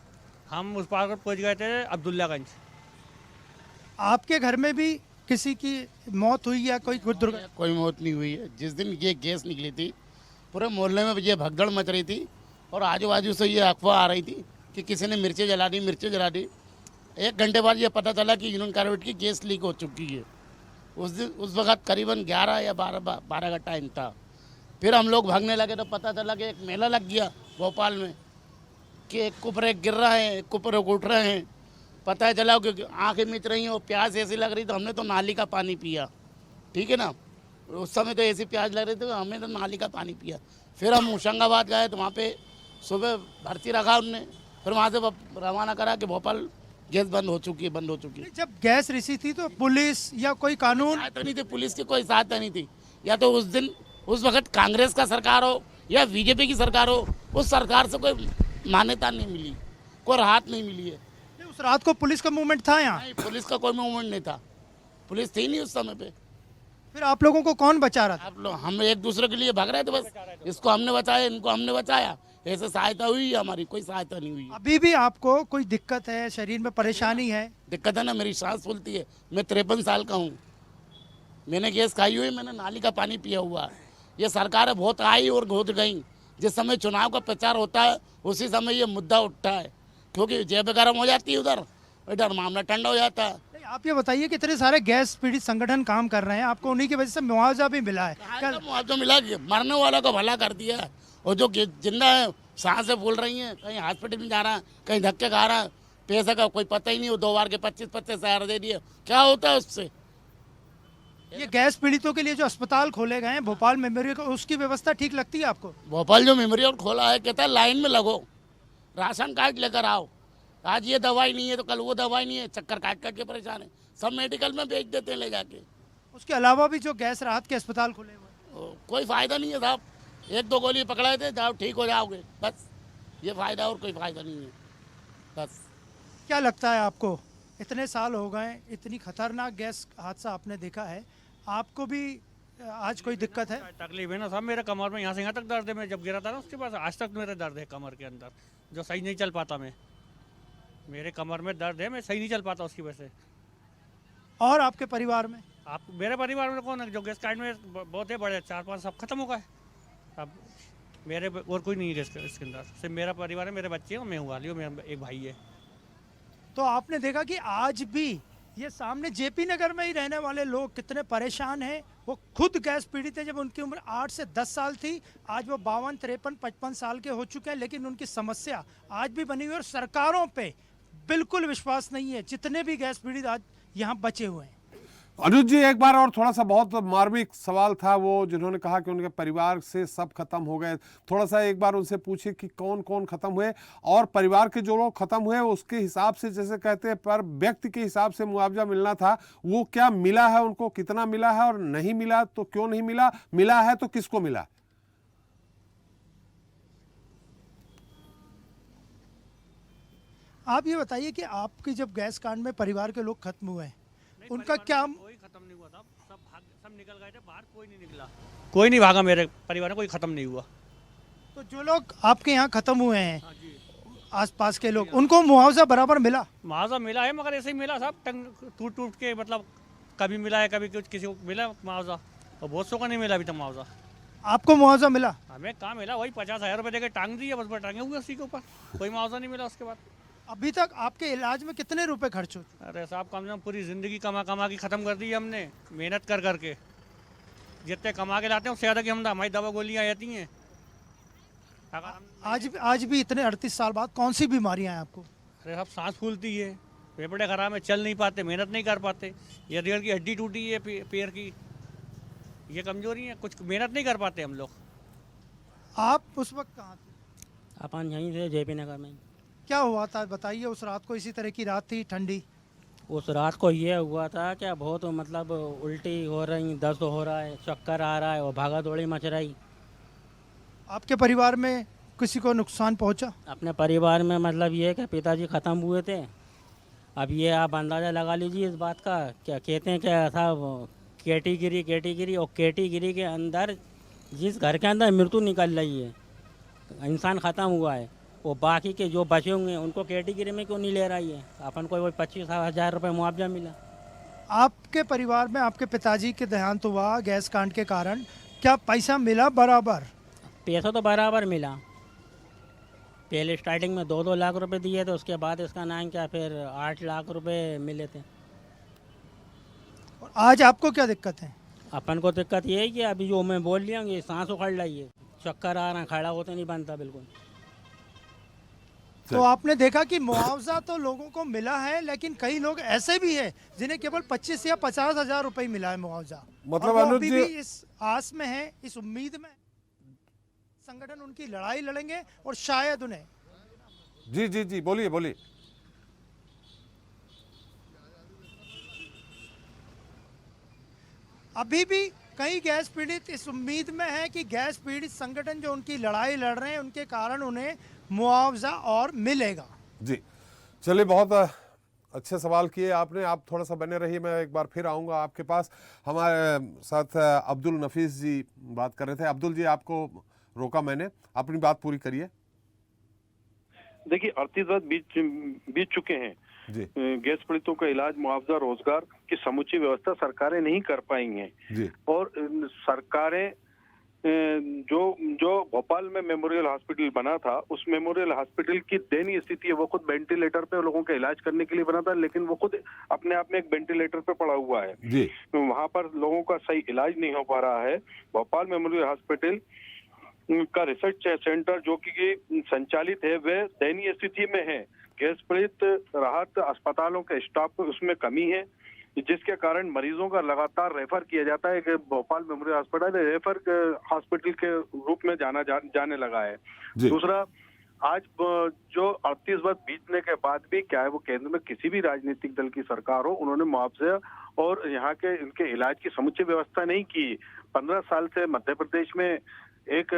हम उस पार पहुँच गए थे अब्दुल्लागंज। आपके घर में भी किसी की मौत हुई या कोई दुर्घटना? कोई मौत नहीं हुई है। जिस दिन ये गैस निकली थी पूरे मोहल्ले में ये भगदड़ मच रही थी, और आजू बाजू से ये अफवाह आ रही थी कि किसी ने मिर्चें जला दी। 1 घंटे बाद ये पता चला कि यूनियन कार्बाइड की गैस लीक हो चुकी है। उस वक्त करीबन 11 या 12 का टाइम था। फिर हम लोग भागने लगे तो पता चला कि एक मेला लग गया भोपाल में, कि एक कुपरे गिर रहे हैं, एक कुपरे उठ रहे हैं। पता चला कि आंखें मिच रही हैं और प्यास ऐसी लग रही, तो हमने तो नाली का पानी पिया, ठीक है ना। उस समय तो ऐसी प्यास लग रही थी, हमने तो नाली का पानी पिया। फिर हम होशंगाबाद गए तो वहाँ पे सुबह भर्ती रखा उनने, फिर वहाँ से रवाना करा कि भोपाल गैस बंद हो चुकी है। जब गैस रिसी थी तो पुलिस या कोई कानून सहायता नहीं थी, पुलिस की कोई सहायता नहीं थी। या तो उस वक्त कांग्रेस का सरकार हो या बीजेपी की सरकार हो, उस सरकार से कोई मान्यता नहीं मिली, कोई राहत नहीं मिली है। उस रात को पुलिस का मूवमेंट था यहाँ? नहीं, पुलिस का कोई मूवमेंट नहीं था, पुलिस थी नहीं उस समय पे। फिर आप लोगों को कौन बचा रहा था? आप लोग हम एक दूसरे के लिए भाग रहे थे, बस इसको हमने बचाया, इनको हमने बचाया, ऐसे सहायता हुई है, हमारी कोई सहायता नहीं हुई। अभी भी आपको कोई दिक्कत है, शरीर में परेशानी है? दिक्कत है ना, मेरी सांस फूलती है, मैं 53 साल का हूँ, मैंने गैस खाई हुई, मैंने नाली का पानी पिया हुआ है। ये सरकार बहुत आई और घुस गई। जिस समय चुनाव का प्रचार होता है उसी समय ये मुद्दा उठता है, क्योंकि जेब गर्म हो जाती है उधर, इधर मामला ठंडा हो जाता है। आप ये बताइए कि इतने सारे गैस पीड़ित संगठन काम कर रहे हैं, आपको उन्हीं की वजह से मुआवजा भी मिला है? क्या मुआवजा मिला? मरने वाला को भला कर दिया है, और जो जिंदा है सांसें फूल रही हैं, कहीं हॉस्पिटल में जा रहा है, कहीं धक्के खा रहा है, पैसे का कोई पता ही नहीं हो, 2 बार के 25-25 हजार दे दिए, क्या होता है उससे? ये गैस पीड़ितों के लिए जो अस्पताल खोले गए हैं भोपाल मेमोरियल, उसकी व्यवस्था ठीक लगती है आपको? भोपाल जो मेमोरियल खोला है, कहता है लाइन में लगो, राशन कार्ड लेकर आओ, आज ये दवाई नहीं है तो कल वो दवाई नहीं है, चक्कर काट के परेशान है, सब मेडिकल में बेच देते हैं ले जाके। उसके अलावा भी जो गैस राहत के अस्पताल खुले हुए हैं, कोई फायदा नहीं है साहब, 1-2 गोली पकड़ाए थे, जाओ ठीक हो जाओगे, बस ये फायदा, और कोई फायदा नहीं है बस। क्या लगता है आपको, इतने साल हो गए, इतनी खतरनाक गैस हादसा आपने देखा है, आपको भी आज कोई दिक्कत है? तकलीफ है ना साहब, मेरे कमर में यहाँ से यहाँ तक दर्द है, मैं जब गिरा था ना उसके बाद आज तक मेरे दर्द है कमर के अंदर, जो सही नहीं चल पाता मैं, मेरे कमर में दर्द है, मैं सही नहीं चल पाता उसकी वजह से। और आपके परिवार में? आप मेरे परिवार में कौन है? जो गैस कार्ड में बहुत है बड़े 4-5 सब खत्म हो गए, अब मेरे और कोई नहीं है इसके अंदर, सिर्फ मेरा परिवार है, मेरे बच्चे और मैं हूँ, वाली मेरा एक भाई है। तो आपने देखा कि आज भी ये सामने जेपी नगर में ही रहने वाले लोग कितने परेशान हैं, वो खुद गैस पीड़ित है, जब उनकी उम्र 8 से 10 साल थी, आज वो 52, 53, 55 साल के हो चुके हैं, लेकिन उनकी समस्या आज भी बनी हुई है और सरकारों पे बिल्कुल विश्वास नहीं है, जितने भी गैस पीड़ित आज यहाँ बचे हुए हैं। अनुज जी, एक बार और थोड़ा सा बहुत मार्मिक सवाल था वो, जिन्होंने कहा कि उनके परिवार से सब खत्म हो गए, थोड़ा सा एक बार उनसे पूछे कि कौन कौन खत्म हुए, और परिवार के जो लोग खत्म हुए उसके हिसाब से, जैसे कहते हैं पर व्यक्ति के हिसाब से मुआवजा मिलना था, वो क्या मिला है उनको, कितना मिला है, और नहीं मिला तो क्यों नहीं मिला, मिला है तो किसको मिला? आप ये बताइए कि आपकी जब गैस कांड में परिवार के लोग खत्म हुए, उनका क्या? कोई खत्म नहीं हुआ था, सब निकल गए थे बाहर, कोई नहीं निकला, कोई नहीं भागा, मेरे परिवार में कोई खत्म नहीं हुआ। तो जो लोग आपके यहाँ खत्म हुए हैं, आसपास के लोग, उनको मुआवजा बराबर मिला? मुआवजा मिला है, मगर ऐसे ही मिला साहब, टंग टूट टूट के, मतलब कभी मिला है, कभी कुछ किसी को मिला मुआवजा, और बहुत सौ का नहीं मिला अभी तक मुआवजा। आपको मुआवजा मिला? हमें कहाँ मिला, वही 50,000 रुपये देकर टांग दी है, बस टांगे हुए उसी के ऊपर, कोई मुआवजा नहीं मिला उसके बाद। अभी तक आपके इलाज में कितने रुपए खर्च हो? अरे साहब, कम से कम पूरी ज़िंदगी कमा कमा के ख़त्म कर दी है हमने, मेहनत कर करके, जितने कमा के लाते हैं उससे ज़्यादा की हम हमारी दवा गोलियाँ आती हैं। आज भी इतने 38 साल बाद कौन सी बीमारियां हैं आपको? अरे साहब, सांस फूलती है, फेफड़े खराब है, चल नहीं पाते, मेहनत नहीं कर पाते, ये रीढ़ की हड्डी टूटी है, पैर की, ये कमजोरी है, कुछ मेहनत नहीं कर पाते हम लोग। आप उस वक्त कहाँ थे? अपन यहीं थे, जेपी नगर में। क्या हुआ था बताइए, उस रात को? इसी तरह की रात थी, ठंडी? उस रात को ये हुआ था क्या, बहुत मतलब उल्टी हो रही, दर्द हो रहा है, चक्कर आ रहा है, और भागा दौड़ी मच रही। आपके परिवार में किसी को नुकसान पहुंचा? अपने परिवार में मतलब ये कि पिताजी ख़त्म हुए थे। अब ये आप अंदाज़ा लगा लीजिए इस बात का, क्या कहते हैं क्या था, कैटेगरी, और कैटेगरी के अंदर जिस घर के अंदर मृत्यु निकल रही है, इंसान ख़त्म हुआ है, वो बाकी के जो बचे होंगे हैं उनको कैटेगरी में क्यों नहीं ले रही है? अपन को 25,000 रुपये मुआवजा मिला। आपके परिवार में आपके पिताजी के देहांत हुआ गैस कांड के कारण, क्या पैसा मिला बराबर? पैसा तो बराबर मिला, पहले स्टार्टिंग में 2-2 लाख रुपए दिए थे, उसके बाद इसका नाम क्या फिर 8 लाख रुपए मिले थे। और आज आपको क्या दिक्कत है? अपन को दिक्कत ये है कि अभी जो मैं बोल लिया ये सांस उखड़ रही है, चक्कर आ रहा है, खड़ा होते नहीं बनता बिल्कुल। तो आपने देखा कि मुआवजा तो लोगों को मिला है, लेकिन कई लोग ऐसे भी हैं जिन्हें केवल 25 या 50,000 रुपए ही मिला है मुआवजा। मतलब अनुज जी, इस आस में है, इस उम्मीद में संगठन उनकी लड़ाई लड़ेंगे और शायद उन्हें। जी जी जी, बोलिए बोलिए। अभी भी कई गैस पीड़ित इस उम्मीद में है कि गैस पीड़ित संगठन जो उनकी लड़ाई लड़ रहे हैं, उनके कारण उन्हें मुआवजा और मिलेगा। जी चलिए, बहुत अच्छे सवाल किए आपने। आप थोड़ा सा बने रहिए, मैं एक बार फिर आऊँगा आपके पास। हमारे साथ अब्दुल नफीस जी बात कर रहे थे। अब्दुल जी, आपको रोका मैंने, अपनी बात पूरी करिए। देखिए 38 वर्ष बीत चुके हैं जी। गैस पीड़ितों का इलाज, मुआवजा, रोजगार की समुची व्यवस्था सरकारें नहीं कर पाई हैं जी। और सरकारें जो भोपाल में मेमोरियल हॉस्पिटल बना था, उस मेमोरियल हॉस्पिटल की दयनीय स्थिति है। वो खुद वेंटिलेटर पे लोगों का इलाज करने के लिए बना था, लेकिन वो खुद अपने आप में एक वेंटिलेटर पे पड़ा हुआ है जी। वहां पर लोगों का सही इलाज नहीं हो पा रहा है। भोपाल मेमोरियल हॉस्पिटल का रिसर्च सेंटर जो कि संचालित है, वह दयनीय स्थिति में है। गैस पीड़ित राहत अस्पतालों के स्टाफ उसमें कमी है, जिसके कारण मरीजों का लगातार रेफर किया जाता है कि Bhopal memorial hospital refer hospital के रूप में जाने लगा है। दूसरा, आज जो 38 वर्ष बीतने के बाद भी, क्या है वो केंद्र में किसी भी राजनीतिक दल की सरकार हो, उन्होंने मुआवजा और यहाँ के इनके इलाज की समुचित व्यवस्था नहीं की। 15 साल से मध्य प्रदेश में एक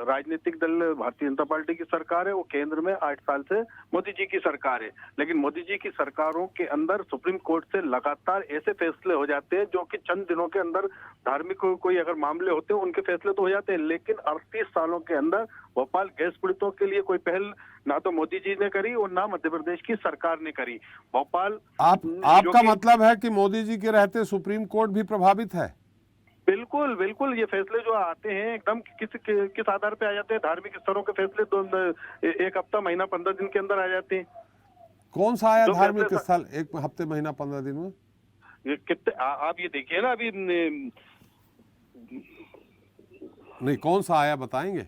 राजनीतिक दल भारतीय जनता पार्टी की सरकार है, वो केंद्र में 8 साल से मोदी जी की सरकार है। लेकिन मोदी जी की सरकारों के अंदर सुप्रीम कोर्ट से लगातार ऐसे फैसले हो जाते हैं जो कि चंद दिनों के अंदर धार्मिक कोई अगर मामले होते हैं उनके फैसले तो हो जाते हैं, लेकिन 38 सालों के अंदर भोपाल गैस पीड़ितों के लिए कोई पहल ना तो मोदी जी ने करी और ना मध्य प्रदेश की सरकार ने करी। भोपाल आपका मतलब है कि मोदी जी के रहते सुप्रीम कोर्ट भी प्रभावित है? बिल्कुल बिल्कुल, ये फैसले जो आते हैं एकदम किस आधार पे आ जाते हैं? धार्मिक स्तरों के फैसले तो एक हफ्ता, महीना, 15 दिन के अंदर आ जाते हैं। कौन सा आया धार्मिक स्थल एक हफ्ते, महीना, 15 दिन में? कितने आप ये देखिए ना, अभी नहीं, कौन सा आया बताएंगे?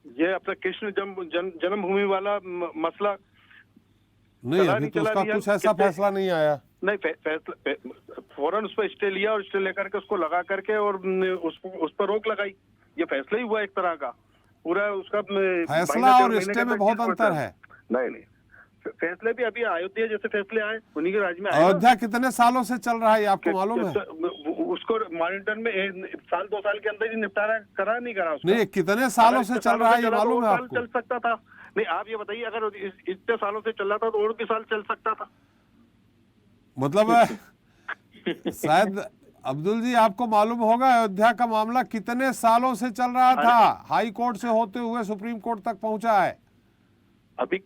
ये अपना कृष्ण जन्मभूमि वाला मसला नहीं, अभी तो उसका कुछ ऐसा फैसला नहीं आया। नहीं, फैसला फौरन उस पर स्टे लिया और स्टे लेकर के उसको लगा करके और उस पर रोक लगाई। ये फैसला ही हुआ एक तरह का पूरा। उसका फैसला और स्टे में बहुत अंतर है। नहीं, फैसले भी अभी अयोध्या जैसे फैसले आए, उन्हीं के राज्य में। अयोध्या कितने सालों से चल रहा है, आपको मालूम है? उसको मॉनिटर में साल 2 साल के अंदर ही निपटारा करा नहीं करा उसका। नहीं, कितने सालों से चल रहा है ये मालूम है आपको? चल सकता था। नहीं, आप ये बताइए, अगर इतने सालों से चल रहा था तो और भी साल चल सकता था। मतलब शायद अब्दुल जी आपको मालूम होगा अयोध्या का मामला कितने सालों से चल रहा था, हाई कोर्ट से होते हुए सुप्रीम कोर्ट तक पहुंचा है। अभी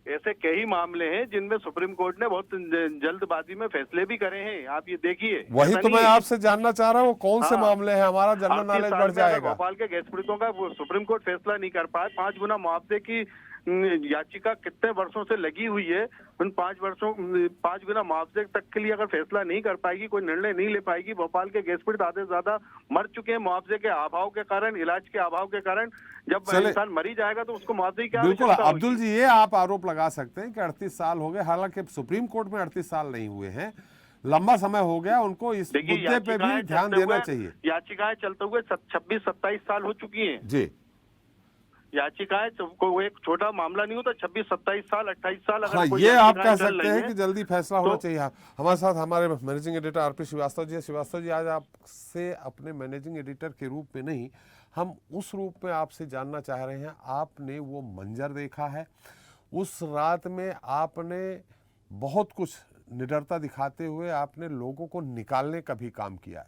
ऐसे कई मामले हैं जिनमें सुप्रीम कोर्ट ने बहुत जल्दबाजी में फैसले भी करे हैं, आप ये देखिए। वही तो मैं आपसे जानना चाह रहा हूँ, कौन से मामले हैं, हमारा जनरल नॉलेज बढ़ जाएगा। भोपाल के गैस पीड़ितों का सुप्रीम कोर्ट फैसला नहीं कर पाए। 5 गुना मुआवजे की याचिका कितने वर्षों से लगी हुई है, उन 5 गुना मुआवजे तक के लिए अगर फैसला नहीं कर पाएगी, कोई निर्णय नहीं ले पाएगी। भोपाल के गैस पीड़ित आधे से ज्यादा मर चुके हैं मुआवजे के अभाव के कारण, इलाज के अभाव के कारण। जब इंसान मरी जाएगा तो उसको मुआवजे की क्या? बिल्कुल अब्दुल जी, ये आप आरोप लगा सकते हैं कि 38 साल हो गए, हालांकि सुप्रीम कोर्ट में 38 साल नहीं हुए हैं, लंबा समय हो गया। उनको इस मुद्दे पे भी ध्यान देना चाहिए। याचिकाएं चलते हुए 26-27 साल हो चुकी हैं जी। याचिकाएं कोई एक छोटा मामला नहीं होता, 26-27 साल, 28 साल। हाँ, ये आप कह सकते हैं कि जल्दी फैसला होना चाहिए। हमारे साथ हमारे managing editor RP Srivastava ji. Srivastava ji, आज आपसे अपने मैनेजिंग एडिटर के रूप में नहीं, हम उस रूप में आपसे जानना चाह रहे हैं, आपने वो मंजर देखा है, उस रात में आपने बहुत कुछ निडरता दिखाते हुए आपने लोगों को निकालने का भी काम किया है।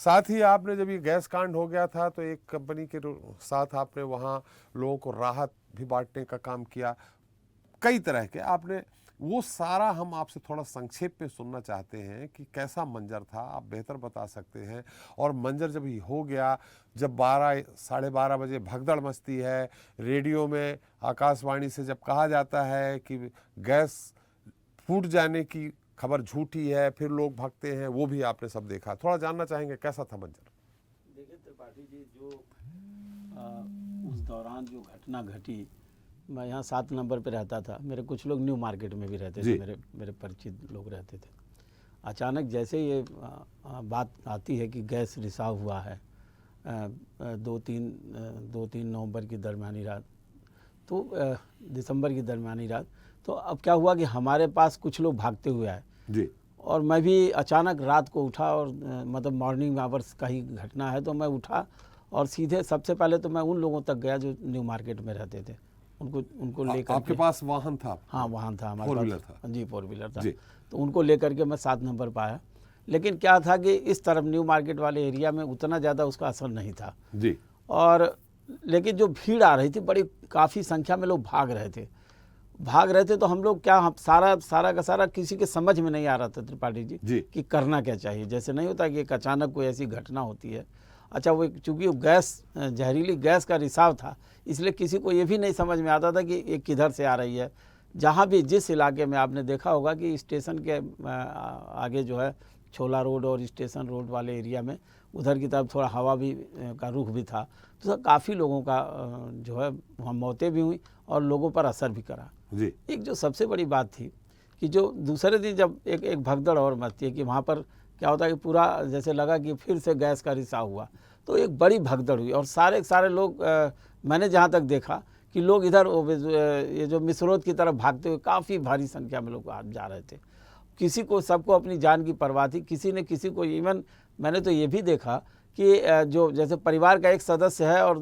साथ ही आपने जब ये गैस कांड हो गया था तो एक कंपनी के साथ आपने वहाँ लोगों को राहत भी बांटने का काम किया, कई तरह के आपने वो सारा हम आपसे थोड़ा संक्षेप में सुनना चाहते हैं कि कैसा मंजर था, आप बेहतर बता सकते हैं। और मंजर जब ही हो गया, जब 12 साढ़े 12 बजे भगदड़ मचती है, रेडियो में आकाशवाणी से जब कहा जाता है कि गैस फूट जाने की खबर झूठी है, फिर लोग भागते हैं, वो भी आपने सब देखा। थोड़ा जानना चाहेंगे कैसा था मंजर? देखिए त्रिपाठी जी, जो उस दौरान जो घटना घटी, मैं यहाँ 7 नंबर पे रहता था, मेरे कुछ लोग न्यू मार्केट में भी रहते थे, मेरे परिचित लोग रहते थे। अचानक जैसे ये बात आती है कि गैस रिसाव हुआ है 2-3 नवंबर की दरमियानी रात, तो दिसंबर की दरमियानी रात, तो अब क्या हुआ कि हमारे पास कुछ लोग भागते हुए आए जी, और मैं भी अचानक रात को उठा, और मतलब मॉर्निंग आवर्स का ही घटना है, तो मैं उठा और सीधे सबसे पहले तो मैं उन लोगों तक गया जो न्यू मार्केट में रहते थे, उनको लेकर आपके पास वाहन था? हाँ वाहन था हमारे 4 व्हीलर पास। था? जी 4 व्हीलर था जी। तो उनको लेकर के मैं 7 नंबर पर आया। लेकिन क्या था कि इस तरफ न्यू मार्केट वाले एरिया में उतना ज़्यादा उसका असर नहीं था जी। और लेकिन जो भीड़ आ रही थी बड़ी काफ़ी संख्या में लोग भाग रहे थे तो हम लोग क्या सारा का सारा किसी के समझ में नहीं आ रहा था त्रिपाठी जी कि करना क्या चाहिए। जैसे नहीं होता कि एक अचानक कोई ऐसी घटना होती है। अच्छा वो चूँकि गैस जहरीली गैस का रिसाव था इसलिए किसी को ये भी नहीं समझ में आता था कि ये किधर से आ रही है। जहाँ भी जिस इलाके में आपने देखा होगा कि स्टेशन के आगे जो है छोला रोड और स्टेशन रोड वाले एरिया में उधर की तरफ थोड़ा हवा भी का रुख भी था तो काफ़ी लोगों का जो है वहाँ मौतें भी हुई और लोगों पर असर भी करा जी। एक जो सबसे बड़ी बात थी कि जो दूसरे दिन जब एक भगदड़ और मचती है कि वहाँ पर क्या होता है कि पूरा जैसे लगा कि फिर से गैस का रिसाव हुआ तो एक बड़ी भगदड़ हुई और सारे लोग मैंने जहाँ तक देखा कि लोग इधर ये जो मिसरोद की तरफ भागते हुए काफ़ी भारी संख्या में लोग जा रहे थे। किसी को सबको अपनी जान की परवाह थी। किसी ने किसी को इवन मैंने तो ये भी देखा कि जो जैसे परिवार का एक सदस्य है और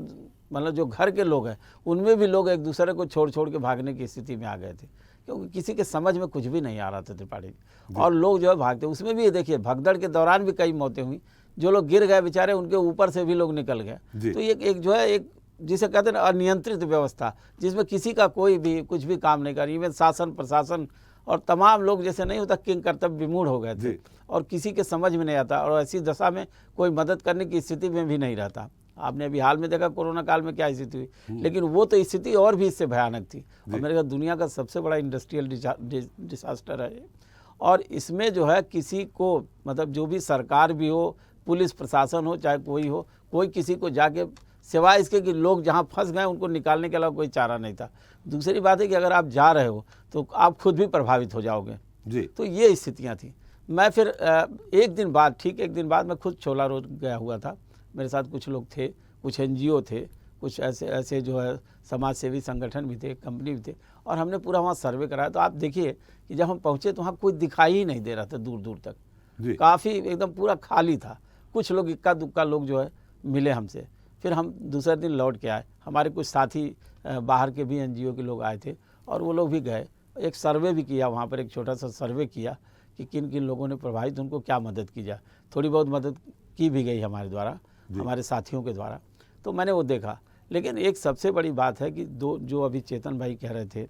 मतलब जो घर के लोग हैं उनमें भी लोग एक दूसरे को छोड़ के भागने की स्थिति में आ गए थे क्योंकि किसी के समझ में कुछ भी नहीं आ रहा था त्रिपाठी और लोग जो है भागते। उसमें भी देखिए भगदड़ के दौरान भी कई मौतें हुई। जो लोग गिर गए बेचारे उनके ऊपर से भी लोग निकल गए। तो एक जो है एक जिसे कहते हैं अनियंत्रित व्यवस्था जिसमें किसी का कोई भी कुछ भी काम नहीं कर रही। इवन शासन प्रशासन और तमाम लोग जैसे नहीं होता किंग कर्तव्य विमूढ़ हो गए थे और किसी के समझ में नहीं आता और ऐसी दशा में कोई मदद करने की स्थिति में भी नहीं रहता। आपने अभी हाल में देखा कोरोना काल में क्या स्थिति हुई लेकिन वो तो स्थिति और भी इससे भयानक थी और मेरे ख्याल दुनिया का सबसे बड़ा इंडस्ट्रियल डिसास्टर है और इसमें जो है किसी को मतलब जो भी सरकार भी हो पुलिस प्रशासन हो चाहे कोई हो कोई किसी को जाके सिवाय इसके कि लोग जहाँ फंस गए उनको निकालने के अलावा कोई चारा नहीं था। दूसरी बात है कि अगर आप जा रहे हो तो आप खुद भी प्रभावित हो जाओगे जी। तो ये स्थितियाँ थी। मैं फिर एक दिन बाद मैं खुद छोला रोड गया हुआ था। मेरे साथ कुछ लोग थे, कुछ NGO थे, कुछ ऐसे जो है समाज सेवी संगठन भी थे, कंपनी भी थे और हमने पूरा वहाँ सर्वे कराया। तो आप देखिए कि जब हम पहुँचे तो वहाँ कोई दिखाई ही नहीं दे रहा था दूर तक। काफ़ी एकदम पूरा खाली था। कुछ लोग इक्का दुक्का लोग जो है मिले हमसे। फिर हम दूसरे दिन लौट के आए। हमारे कुछ साथी बाहर के भी NGO के लोग आए थे और वो लोग भी गए। एक सर्वे भी किया वहाँ पर, एक छोटा सा सर्वे किया कि किन किन लोगों ने प्रभावित उनको क्या मदद की जाए। थोड़ी बहुत मदद की भी गई हमारे द्वारा, हमारे साथियों के द्वारा। तो मैंने वो देखा। लेकिन एक सबसे बड़ी बात है कि जो अभी चेतन भाई कह रहे थे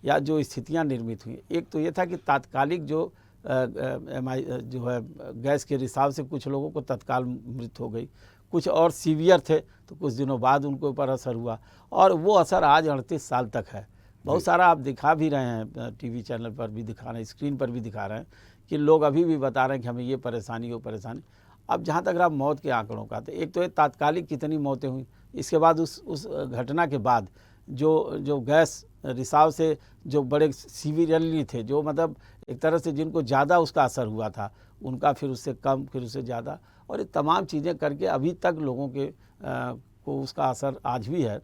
या जो स्थितियाँ निर्मित हुई, एक तो ये था कि तात्कालिक जो है गैस के रिसाव से कुछ लोगों को तत्काल मृत्यु हो गई, कुछ और सीवियर थे तो कुछ दिनों बाद उनके ऊपर असर हुआ और वो असर आज 38 साल तक है। बहुत सारा आप दिखा भी रहे हैं, टीवी चैनल पर भी दिखा रहे हैं, स्क्रीन पर भी दिखा रहे हैं कि लोग अभी भी बता रहे हैं कि हमें ये परेशानी वो परेशानी। अब जहाँ तक आप मौत के आंकड़ों का, तो एक तो ये तात्कालिक कितनी मौतें हुई, इसके बाद उस घटना के बाद जो गैस रिसाव से जो बड़े सीवियरली थे, जो मतलब एक तरह से जिनको ज़्यादा उसका असर हुआ था, उनका फिर उससे कम, फिर उससे ज़्यादा, और ये तमाम चीज़ें करके अभी तक लोगों के को उसका असर आज भी है।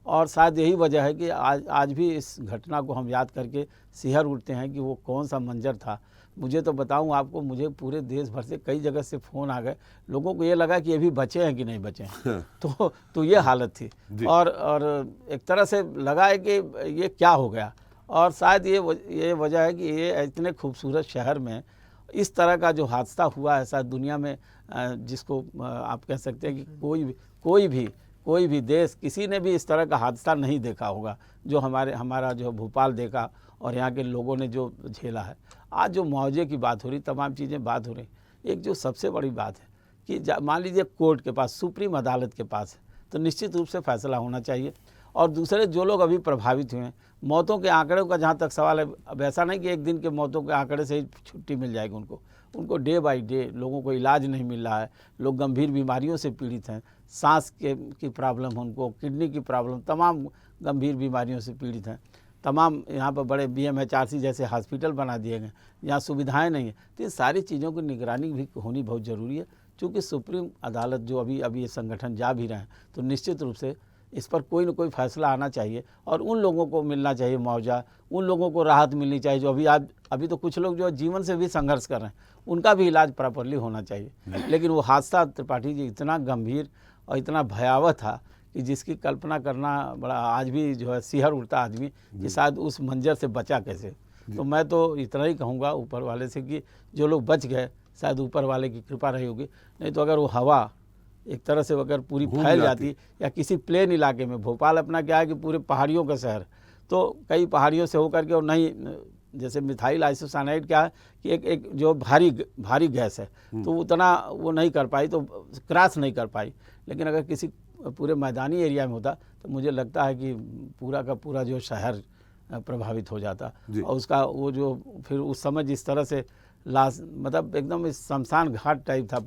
और शायद यही वजह है कि आज भी इस घटना को हम याद करके सिहर उठते हैं कि वो कौन सा मंजर था। मुझे तो बताऊं आपको, मुझे पूरे देश भर से कई जगह से फ़ोन आ गए, लोगों को ये लगा कि ये भी बचे हैं कि नहीं बचे हैं। तो ये हालत थी और एक तरह से लगा है कि ये क्या हो गया। और शायद ये वजह है कि ये इतने खूबसूरत शहर में इस तरह का जो हादसा हुआ है, शायद दुनिया में जिसको आप कह सकते हैं कि कोई भी देश, किसी ने भी इस तरह का हादसा नहीं देखा होगा जो हमारा जो भोपाल देखा और यहाँ के लोगों ने जो झेला है। आज जो मुआवजे की बात हो रही, तमाम चीज़ें बात हो रही, एक जो सबसे बड़ी बात है कि मान लीजिए कोर्ट के पास, सुप्रीम अदालत के पास है, तो निश्चित रूप से फैसला होना चाहिए। और दूसरे जो लोग अभी प्रभावित हुए हैं, मौतों के आंकड़ों का जहाँ तक सवाल है, अब ऐसा नहीं कि एक दिन के मौतों के आंकड़े से ही छुट्टी मिल जाएगी उनको डे बाई डे लोगों को इलाज नहीं मिल रहा है। लोग गंभीर बीमारियों से पीड़ित हैं, सांस की प्रॉब्लम है उनको, किडनी की प्रॉब्लम, तमाम गंभीर बीमारियों से पीड़ित हैं। तमाम यहाँ पर बड़े BMHRC जैसे हॉस्पिटल बना दिए गए, यहाँ सुविधाएं नहीं हैं। तो इन सारी चीज़ों की निगरानी भी होनी बहुत ज़रूरी है। चूँकि सुप्रीम अदालत जो अभी ये संगठन जा भी रहे हैं, तो निश्चित रूप से इस पर कोई न कोई फैसला आना चाहिए और उन लोगों को मिलना चाहिए मुआवजा, उन लोगों को राहत मिलनी चाहिए जो अभी तो कुछ लोग जो जीवन से भी संघर्ष कर रहे हैं, उनका भी इलाज प्रॉपरली होना चाहिए। लेकिन वो हादसा त्रिपाठी जी इतना गंभीर और इतना भयावह था कि कि जिसकी कल्पना करना बड़ा आज भी जो है सिहर उठता आदमी कि शायद उस मंजर से बचा कैसे। तो मैं तो इतना ही कहूँगा ऊपर वाले से कि जो लोग बच गए शायद ऊपर वाले की कृपा रही होगी, नहीं तो अगर वो हवा एक तरह से अगर पूरी फैल जाती या किसी प्लेन इलाके में, भोपाल अपना क्या है कि पूरे पहाड़ियों का शहर, तो कई पहाड़ियों से होकर के, और नहीं जैसे मिथाइल आइसोसाइनाइड क्या है कि एक जो भारी गैस है तो उतना वो नहीं कर पाई, तो क्रॉस नहीं कर पाई। लेकिन अगर किसी पूरे मैदानी एरिया में होता तो मुझे लगता है कि पूरा का पूरा जो शहर प्रभावित हो जाता, और उसका वो जो फिर उस समय जिस तरह से लाश मतलब एकदम इस शमशान घाट टाइप था,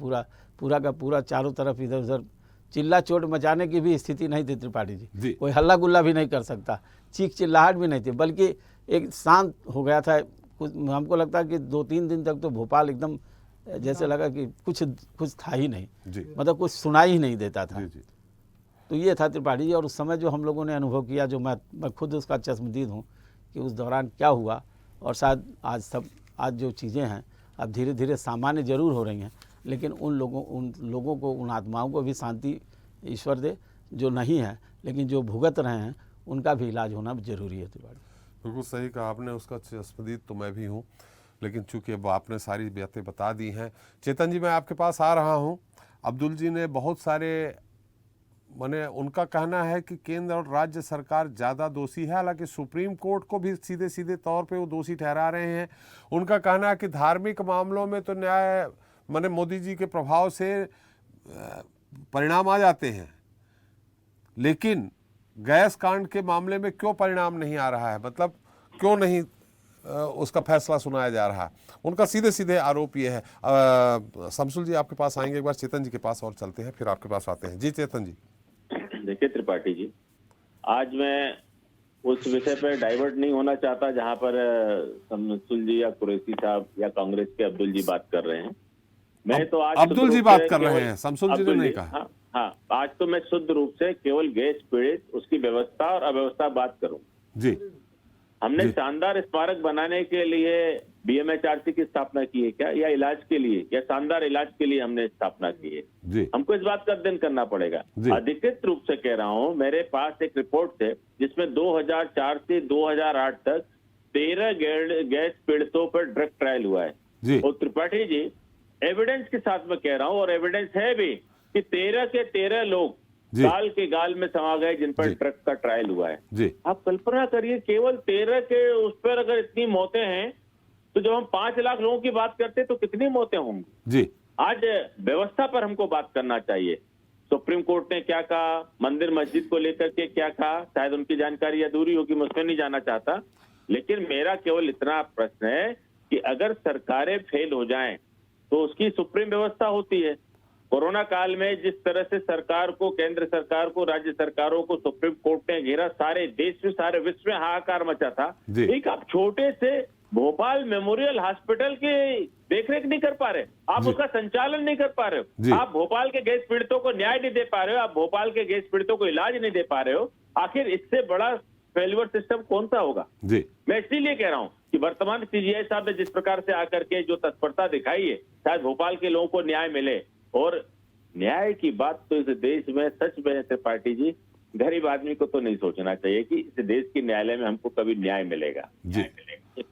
पूरा का पूरा चारों तरफ इधर उधर चिल्ला चोट मचाने की भी स्थिति नहीं थी त्रिपाठी जी। कोई हल्ला गुल्ला भी नहीं कर सकता, चीख चिल्लाहट भी नहीं थी, बल्कि एक शांत हो गया था। कुछ हमको लगता है कि 2-3 दिन तक तो भोपाल एकदम जैसे लगा कि कुछ था ही नहीं, मतलब कुछ सुनाई ही नहीं देता था। तो ये था त्रिपाठी जी। और उस समय जो हम लोगों ने अनुभव किया, जो मैं खुद उसका चश्मदीद हूँ कि उस दौरान क्या हुआ, और शायद आज जो चीज़ें हैं अब धीरे धीरे सामान्य जरूर हो रही हैं, लेकिन उन लोगों को, उन आत्माओं को भी शांति ईश्वर दे जो नहीं है, लेकिन जो भुगत रहे हैं उनका भी इलाज होना जरूरी है। त्रिपाठी बिल्कुल सही कहा आपने, उसका चश्मदीद तो मैं भी हूँ, लेकिन चूंकि अब आपने सारी बातें बता दी हैं। चेतन जी, मैं आपके पास आ रहा हूँ। अब्दुल जी ने बहुत सारे माने उनका कहना है कि केंद्र और राज्य सरकार ज़्यादा दोषी है, हालांकि सुप्रीम कोर्ट को भी सीधे सीधे तौर पे वो दोषी ठहरा रहे हैं। उनका कहना है कि धार्मिक मामलों में तो न्याय माने मोदी जी के प्रभाव से परिणाम आ जाते हैं, लेकिन गैस कांड के मामले में क्यों परिणाम नहीं आ रहा है, मतलब क्यों नहीं उसका फैसला सुनाया जा रहा है। उनका सीधे सीधे आरोप ये है। शमसुल जी आपके पास आएंगे, एक बार चेतन जी के पास और चलते हैं, फिर आपके पास आते हैं। जी चेतन जी। देखिए त्रिपाठी जी, आज मैं उस विषय पर डाइवर्ट नहीं होना चाहता जहां पर शमसुल जी या कुरैशी साहब या कांग्रेस के अब्दुल जी बात कर रहे हैं। मैं तो आज अब्दुल जी बात कर रहे हैं, शमसुल जी ने नहीं कहा। हाँ, आज तो मैं शुद्ध रूप से केवल गैस पीड़ित, उसकी व्यवस्था और अव्यवस्था बात करूं। जी, हमने शानदार स्मारक बनाने के लिए BMHRC की स्थापना की है क्या, या इलाज के लिए, या शानदार इलाज के लिए हमने स्थापना की है? हमको इस बात का अध्ययन करना पड़ेगा। अधिकृत रूप से कह रहा हूं, मेरे पास एक रिपोर्ट है जिसमें 2004 से 2008 तक 13 गैस पीड़ितों पर ड्रग ट्रायल हुआ है। और त्रिपाठी जी, एविडेंस के साथ में कह रहा हूं, और एविडेंस है भी कि 13 के 13 लोग गाल के गाल में समा गए जिन पर ड्रग का ट्रायल हुआ है। आप कल्पना करिए, केवल 13 के उस पर अगर इतनी मौतें हैं, तो जब हम 5 लाख लोगों की बात करते तो कितनी मौतें होंगी। आज व्यवस्था पर हमको बात करना चाहिए। सुप्रीम कोर्ट ने क्या कहा, मंदिर मस्जिद को लेकर के क्या कहा, शायद उनकी जानकारी अधूरी होगी, मैं उसमें नहीं जाना चाहता। लेकिन मेरा केवल इतना प्रश्न है कि अगर सरकारें फेल हो जाएं तो उसकी सुप्रीम व्यवस्था होती है। कोरोना काल में जिस तरह से सरकार को, केंद्र सरकार को, राज्य सरकारों को सुप्रीम कोर्ट ने घेरा, सारे देश में, सारे विश्व में हाहाकार मचा था। एक आप छोटे से भोपाल मेमोरियल हॉस्पिटल की देखरेख नहीं कर पा रहे, आप उसका संचालन नहीं कर पा रहे हो, आप भोपाल के गैस पीड़ितों को न्याय नहीं दे पा रहे हो, आप भोपाल के गैस पीड़ितों को इलाज नहीं दे पा रहे हो। आखिर इससे बड़ा फेल्यूर सिस्टम कौन सा होगा? मैं इसीलिए कह रहा हूँ कि वर्तमान CGI साहब ने जिस प्रकार से आकर के जो तत्परता दिखाई है, शायद भोपाल के लोगों को न्याय मिले। और न्याय की बात तो इस देश में सच में त्रिपाठी जी, गरीब आदमी को तो नहीं सोचना चाहिए कि इस देश की न्यायालय में हमको कभी न्याय मिलेगा।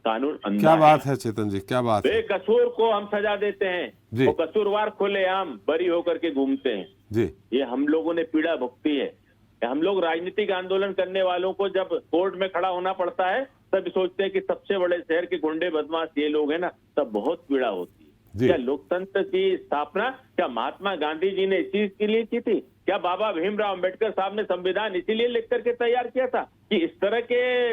कानून अंधा क्या बात है चेतन जी, क्या बात है। बेकसूर को हम सजा देते हैं, वो कसूरवार खुलेआम बरी होकर के घूमते हैं। ये हम लोगों ने पीड़ा भुगती है। हम लोग राजनीतिक आंदोलन करने वालों को जब कोर्ट में खड़ा होना पड़ता है, तब सोचते हैं कि सबसे बड़े शहर के गुंडे बदमाश ये लोग हैं ना, तब बहुत पीड़ा होती है। क्या लोकतंत्र की स्थापना क्या महात्मा गांधी जी ने इस चीज के लिए की थी? क्या बाबा भीमराव अंबेडकर साहब ने संविधान इसीलिए लिख करके तैयार किया था कि इस तरह के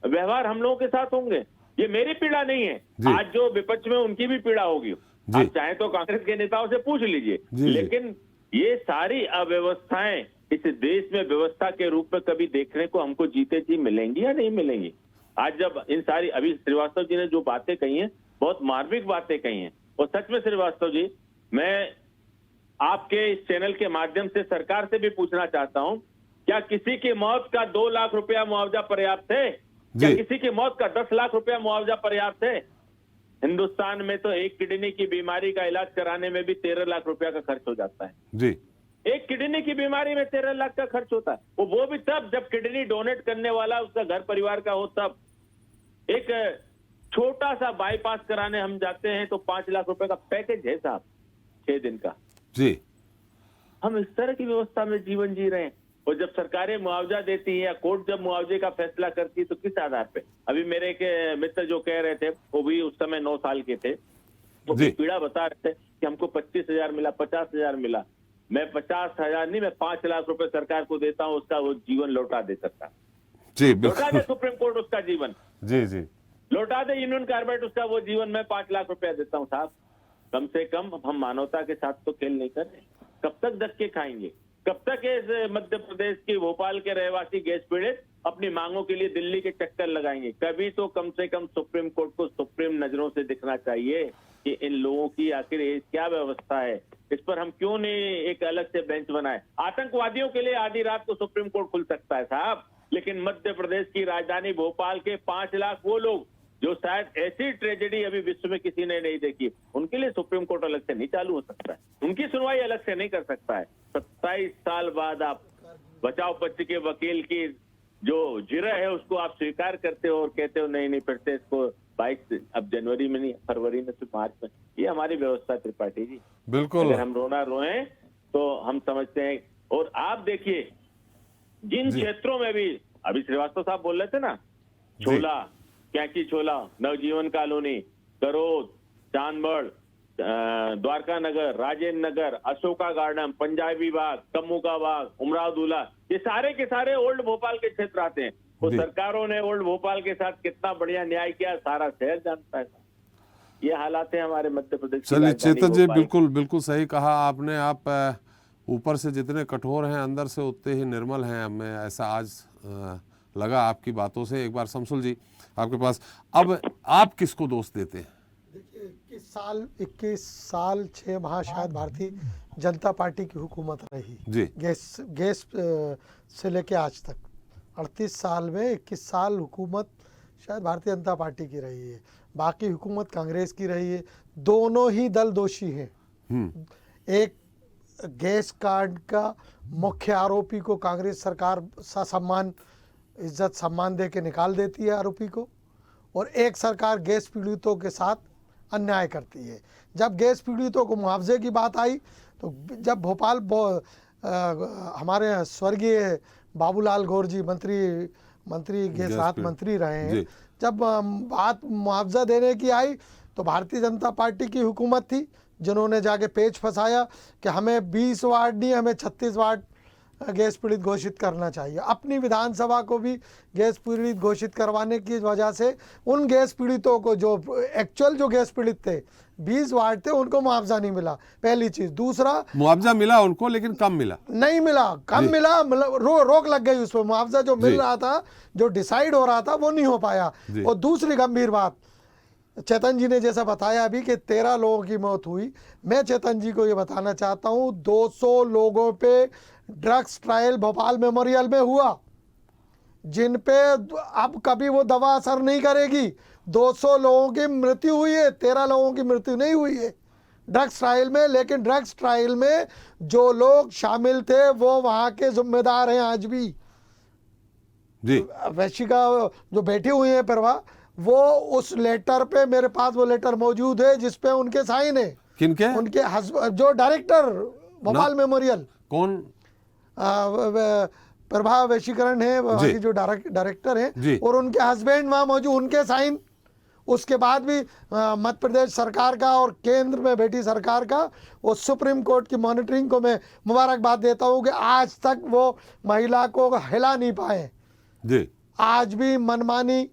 व्यवहार हम लोगों के साथ होंगे? ये मेरी पीड़ा नहीं है, आज जो विपक्ष में उनकी भी पीड़ा होगी। आप चाहे तो कांग्रेस के नेताओं से पूछ लीजिए। लेकिन ये सारी अव्यवस्थाएं इस देश में व्यवस्था के रूप में कभी देखने को हमको जीते जी मिलेंगी या नहीं मिलेंगी? आज जब इन सारी, अभी श्रीवास्तव जी ने जो बातें कही हैं, बहुत मार्मिक बातें कही हैं। और सच में श्रीवास्तव जी, मैं आपके इस चैनल के माध्यम से सरकार से भी पूछना चाहता हूं, क्या किसी की मौत का 2 लाख रुपया मुआवजा पर्याप्त है? क्या किसी की मौत का 10 लाख रुपया मुआवजा पर्याप्त है? हिंदुस्तान में तो एक किडनी की बीमारी का इलाज कराने में भी 13 लाख रुपया का खर्च हो जाता है। एक किडनी की बीमारी में 13 लाख का खर्च होता है, वो भी तब जब किडनी डोनेट करने वाला उसका घर परिवार का हो तब। एक छोटा सा बाईपास कराने हम जाते हैं तो 5 लाख रुपए का पैकेज है साहब, 6 दिन का। जी, हम इस तरह की व्यवस्था में जीवन जी रहे हैं। और जब सरकारें मुआवजा देती है या कोर्ट जब मुआवजे का फैसला करती है तो किस आधार पे? अभी मेरे के मित्र जो कह रहे थे वो भी उस समय 9 साल के थे, तो पीड़ा बता रहे थे कि हमको 25,000 मिला, 50,000 मिला। मैं 50,000 नहीं, मैं 5 लाख रुपए सरकार को देता हूँ, उसका वो जीवन लौटा दे सकता। जी, लौटा दे सुप्रीम कोर्ट उसका जीवन, जी जी, लौटा दे यूनियन कार्बाइड उसका वो जीवन, मैं 5 लाख रुपया देता हूँ साहब। कम से कम हम मानवता के साथ तो खेल नहीं कर रहे। कब तक धक्के खाएंगे? कब तक इस मध्य प्रदेश की भोपाल के रहवासी गैस पीड़ित अपनी मांगों के लिए दिल्ली के चक्कर लगाएंगे? कभी तो कम से कम सुप्रीम कोर्ट को सुप्रीम नजरों से दिखना चाहिए कि इन लोगों की आखिर क्या व्यवस्था है, इस पर हम क्यों नहीं एक अलग से बेंच बनाए। आतंकवादियों के लिए आधी रात को सुप्रीम कोर्ट खुल सकता है साहब, लेकिन मध्य प्रदेश की राजधानी भोपाल के 5 लाख वो लोग जो शायद ऐसी ट्रेजेडी अभी विश्व में किसी ने नहीं देखी, उनके लिए सुप्रीम कोर्ट अलग से नहीं चालू हो सकता है, उनकी सुनवाई अलग से नहीं कर सकता है। 27 साल बाद आप बचाव पक्ष के वकील की जो जिरह है उसको आप स्वीकार करते हो और कहते हो नहीं फिर से इसको 22 अब जनवरी में नहीं, फरवरी में, सिर्फ मार्च में। ये हमारी व्यवस्था त्रिपाठी जी, बिल्कुल। अगर हम रोना रोए तो हम समझते हैं। और आप देखिए जिन क्षेत्रों में भी अभी श्रीवास्तव साहब बोल रहे थे ना, छोला, कैंची छोला, नवजीवन कॉलोनी, करोद, चांदबड़, द्वारका नगर, राजेंद्र नगर, अशोका गार्डन, पंजाबी बाग, कम्मू का बाग, उमराव दूल्हा, ये सारे के सारे ओल्ड भोपाल के क्षेत्र आते हैं। तो सरकारों ने ओल्ड भोपाल के साथ कितना बढ़िया न्याय किया सारा शहर जानता है। ये हालात है हमारे मध्य प्रदेश। चलिए चेतन जी, बिल्कुल बिल्कुल सही कहा आपने। आप ऊपर से जितने कठोर हैं अंदर से उतने ही निर्मल हैं, हमें ऐसा आज लगा आपकी बातों से। एक बार शमसुल जी आपके पास, अब आप किसको दोष देते हैं? देखिए 21 साल 6 माह शायद भारतीय जनता पार्टी की हुकूमत रही जी, गैस से लेके आज तक 38 साल में 21 साल हुकूमत शायद भारतीय जनता पार्टी की रही है, बाकी हुकूमत कांग्रेस की रही है। दोनों ही दल दोषी हैं। एक गैस कांड का मुख्य आरोपी को कांग्रेस सरकार सम्मान इज्जत सम्मान दे के निकाल देती है आरोपी को, और एक सरकार गैस पीड़ितों के साथ अन्याय करती है। जब गैस पीड़ितों को मुआवजे की बात आई तो जब भोपाल हमारे स्वर्गीय बाबूलाल गौर जी मंत्री गैस राहत मंत्री रहे हैं, जब बात मुआवजा देने की आई तो भारतीय जनता पार्टी की हुकूमत थी जिन्होंने जाके पेच फंसाया कि हमें 20 वार्ड नहीं, हमें 36 वार्ड गैस पीड़ित घोषित करना चाहिए। अपनी विधानसभा को भी गैस पीड़ित घोषित करवाने की वजह से उन गैस पीड़ितों को जो एक्चुअल जो गैस पीड़ित थे 20 वार्ड थे उनको मुआवजा नहीं मिला, पहली चीज। दूसरा, मुआवजा मिला उनको लेकिन कम मिला, नहीं मिला, कम मिला, रोक लग गई उस पर। मुआवजा जो मिल रहा था, जो डिसाइड हो रहा था, वो नहीं हो पाया। और दूसरी गंभीर बात, चेतन जी ने जैसा बताया अभी कि 13 लोगों की मौत हुई, मैं चेतन जी को ये बताना चाहता हूँ 200 लोगों पे ड्रग्स ट्रायल भोपाल मेमोरियल में हुआ, जिन पे अब कभी वो दवा असर नहीं करेगी। 200 लोगों की मृत्यु हुई है, 13 लोगों की मृत्यु नहीं हुई है ड्रग्स ट्रायल में। लेकिन ड्रग्स ट्रायल में जो लोग शामिल थे वो वहाँ के जिम्मेदार हैं आज भी जी। वैशिका जो बैठी हुई है परवा, वो उस लेटर पे, मेरे पास वो लेटर मौजूद है जिसपे उनके साइन है। किनके? उनके जो डायरेक्टर भोपाल मेमोरियल, कौन? प्रभा वैशीकरण है वहाँ की जो डायरेक्टर है, और उनके हस्बैंड वहाँ मौजूद, उनके साइन। उसके बाद भी मध्य प्रदेश सरकार का और केंद्र में बैठी सरकार का और सुप्रीम कोर्ट की मॉनिटरिंग को मैं मुबारकबाद देता हूँ कि आज तक वो महिला को हिला नहीं पाए जी। आज भी मनमानी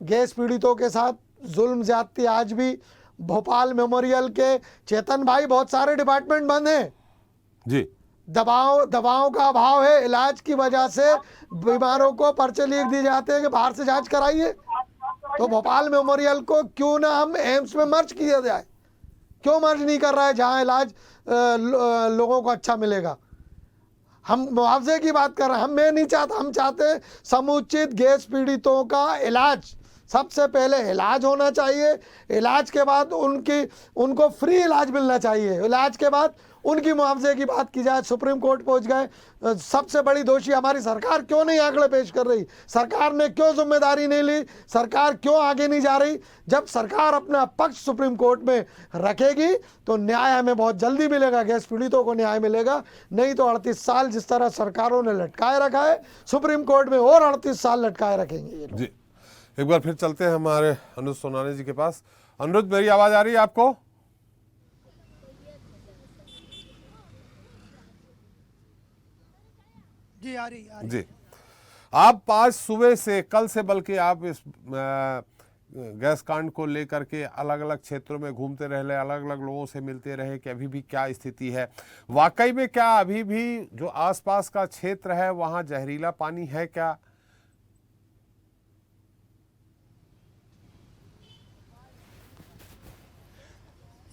गैस पीड़ितों के साथ जुल्म ज्यादती आज भी भोपाल मेमोरियल के। चेतन भाई, बहुत सारे डिपार्टमेंट बंद हैं जी, दवाओं का अभाव है, इलाज की वजह से बीमारों को पर्चे लिख दिए जाते हैं कि बाहर से जांच कराइए। तो भोपाल मेमोरियल को क्यों ना हम एम्स में मर्ज किया जाए, क्यों मर्ज नहीं कर रहा है जहां इलाज लोगों को अच्छा मिलेगा। हम मुआवजे की बात कर रहे हैं, मैं नहीं चाहता, हम चाहते हैं समुचित गैस पीड़ितों का इलाज सबसे पहले इलाज होना चाहिए, इलाज के बाद उनको फ्री इलाज मिलना चाहिए, इलाज के बाद उनकी मुआवजे की बात की जाए। सुप्रीम कोर्ट पहुंच गए, सबसे बड़ी दोषी हमारी सरकार क्यों नहीं आंकड़े पेश कर रही, सरकार ने क्यों जिम्मेदारी नहीं ली, सरकार क्यों आगे नहीं जा रही। जब सरकार अपना पक्ष सुप्रीम कोर्ट में रखेगी तो न्याय हमें बहुत जल्दी मिलेगा, गैस पीड़ितों को न्याय मिलेगा। नहीं तो 38 साल जिस तरह सरकारों ने लटकाए रखा है, सुप्रीम कोर्ट में और 38 साल लटकाए रखेंगे ये लोग। जी, एक बार फिर चलते हैं हमारे अनुज सोनानी जी के पास। अनुज, मेरी आवाज आ रही है आपको? जी आ रही जी, आप आज सुबह से, कल से बल्कि आप इस गैस कांड को लेकर के अलग अलग क्षेत्रों में घूमते रहे, अलग अलग लोगों से मिलते रहे कि अभी भी क्या स्थिति है, वाकई में क्या अभी भी जो आसपास का क्षेत्र है वहां जहरीला पानी है क्या?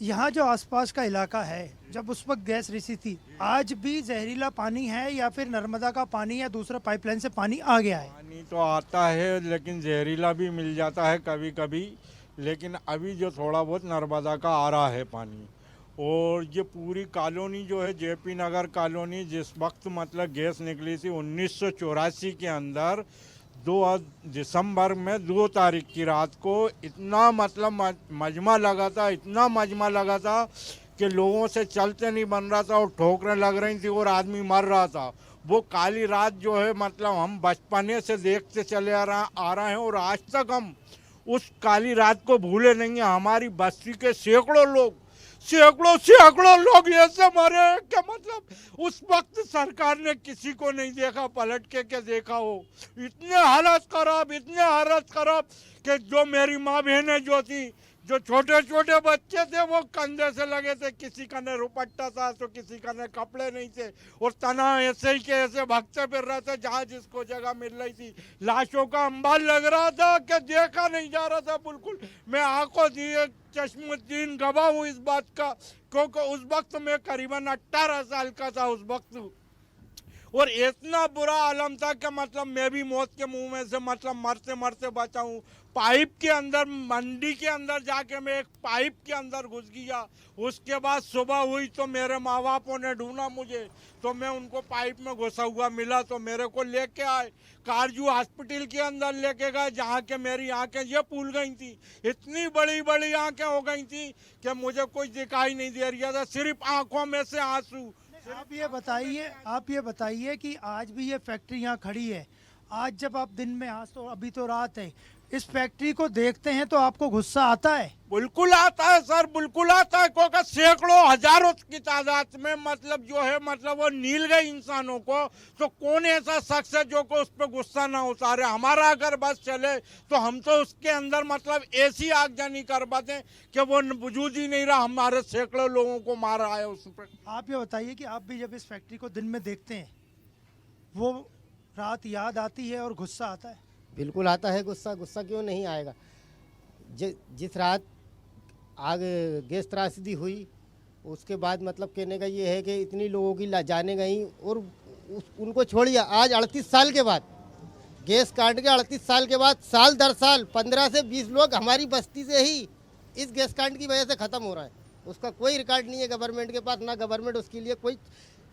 यहाँ जो आसपास का इलाका है, जब उस वक्त गैस रिसी थी, आज भी जहरीला पानी है या फिर नर्मदा का पानी या दूसरा पाइपलाइन से पानी आ गया है? पानी तो आता है लेकिन जहरीला भी मिल जाता है कभी कभी, लेकिन अभी जो थोड़ा बहुत नर्मदा का आ रहा है पानी। और ये पूरी कॉलोनी जो है जेपी नगर कॉलोनी, जिस वक्त मतलब गैस निकली थी 1984 के अंदर 2 दिसंबर में 2 तारीख की रात को इतना मतलब मजमा लगा था, इतना मजमा लगा था कि लोगों से चलते नहीं बन रहा था और ठोकरें लग रही थी और आदमी मर रहा था। वो काली रात जो है मतलब हम बचपने से देखते चले आ रहे हैं और आज तक हम उस काली रात को भूले नहीं हैं। हमारी बस्ती के सैकड़ों लोग ऐसे मरे कि मतलब उस वक्त सरकार ने किसी को नहीं देखा पलट के देखा हो। इतने हालत खराब कि जो मेरी माँ बहनें जो थी, जो छोटे छोटे बच्चे थे वो कंधे से लगे थे, किसी का ने रुपट्टा था तो किसी का ने कपड़े नहीं थे और तना ऐसे ही के ऐसे भागते फिर रहे थे जहाँ जिसको जगह मिल रही थी। लाशों का अंबाल लग रहा था कि देखा नहीं जा रहा था बिल्कुल। मैं आंखों दिए चश्मुद्दीन गवाह हूँ इस बात का, क्योंकि उस वक्त मैं करीबन 18 साल का था उस वक्त, और इतना बुरा आलम था कि मतलब मैं भी मौत के मुंह में से मतलब मरते मरते बचा हूँ। पाइप के अंदर, मंडी के अंदर जाके मैं एक पाइप के अंदर घुस गया। उसके बाद सुबह हुई तो मेरे माँ बापों ने ढूंढा मुझे, तो मैं उनको पाइप में घुसा हुआ मिला तो मेरे को लेके आए, कारजू हॉस्पिटल के अंदर लेके गए, जहाँ के मेरी आंखें ये फूल गई थी, इतनी बड़ी बड़ी आंखें हो गई थी कि मुझे कुछ दिखाई नहीं दे रहा था, सिर्फ आंखों में से आंसू। आप ये बताइए कि आज भी ये फैक्ट्री यहाँ खड़ी है, आज जब आप दिन में, आज तो अभी तो रात है, इस फैक्ट्री को देखते हैं तो आपको गुस्सा आता है? बिल्कुल आता है सर, बिल्कुल आता है, क्योंकि सैकड़ों हजारों की तादाद में मतलब जो है मतलब वो नील गए इंसानों को, तो कौन ऐसा शख्स है जो को उस पर गुस्सा ना उतारे। हमारा अगर बस चले तो हम तो उसके अंदर मतलब ऐसी आगजनी करवा दें कि वो वजूद ही नहीं रहा, हमारे सैकड़ों लोगों को मारा है उस पर। आप ये बताइए कि आप भी जब इस फैक्ट्री को दिन में देखते हैं, वो रात याद आती है और गुस्सा आता है? बिल्कुल आता है गुस्सा क्यों नहीं आएगा। जिस रात आग गैस त्रासदी हुई उसके बाद मतलब कहने का ये है कि इतनी लोगों की जाने गई, और उनको छोड़िए आज 38 साल के बाद, गैस काट के 38 साल के बाद साल दर साल 15 से 20 लोग हमारी बस्ती से ही इस गैस कांड की वजह से ख़त्म हो रहा है। उसका कोई रिकॉर्ड नहीं है गवर्नमेंट के पास, ना गवर्नमेंट उसके लिए कोई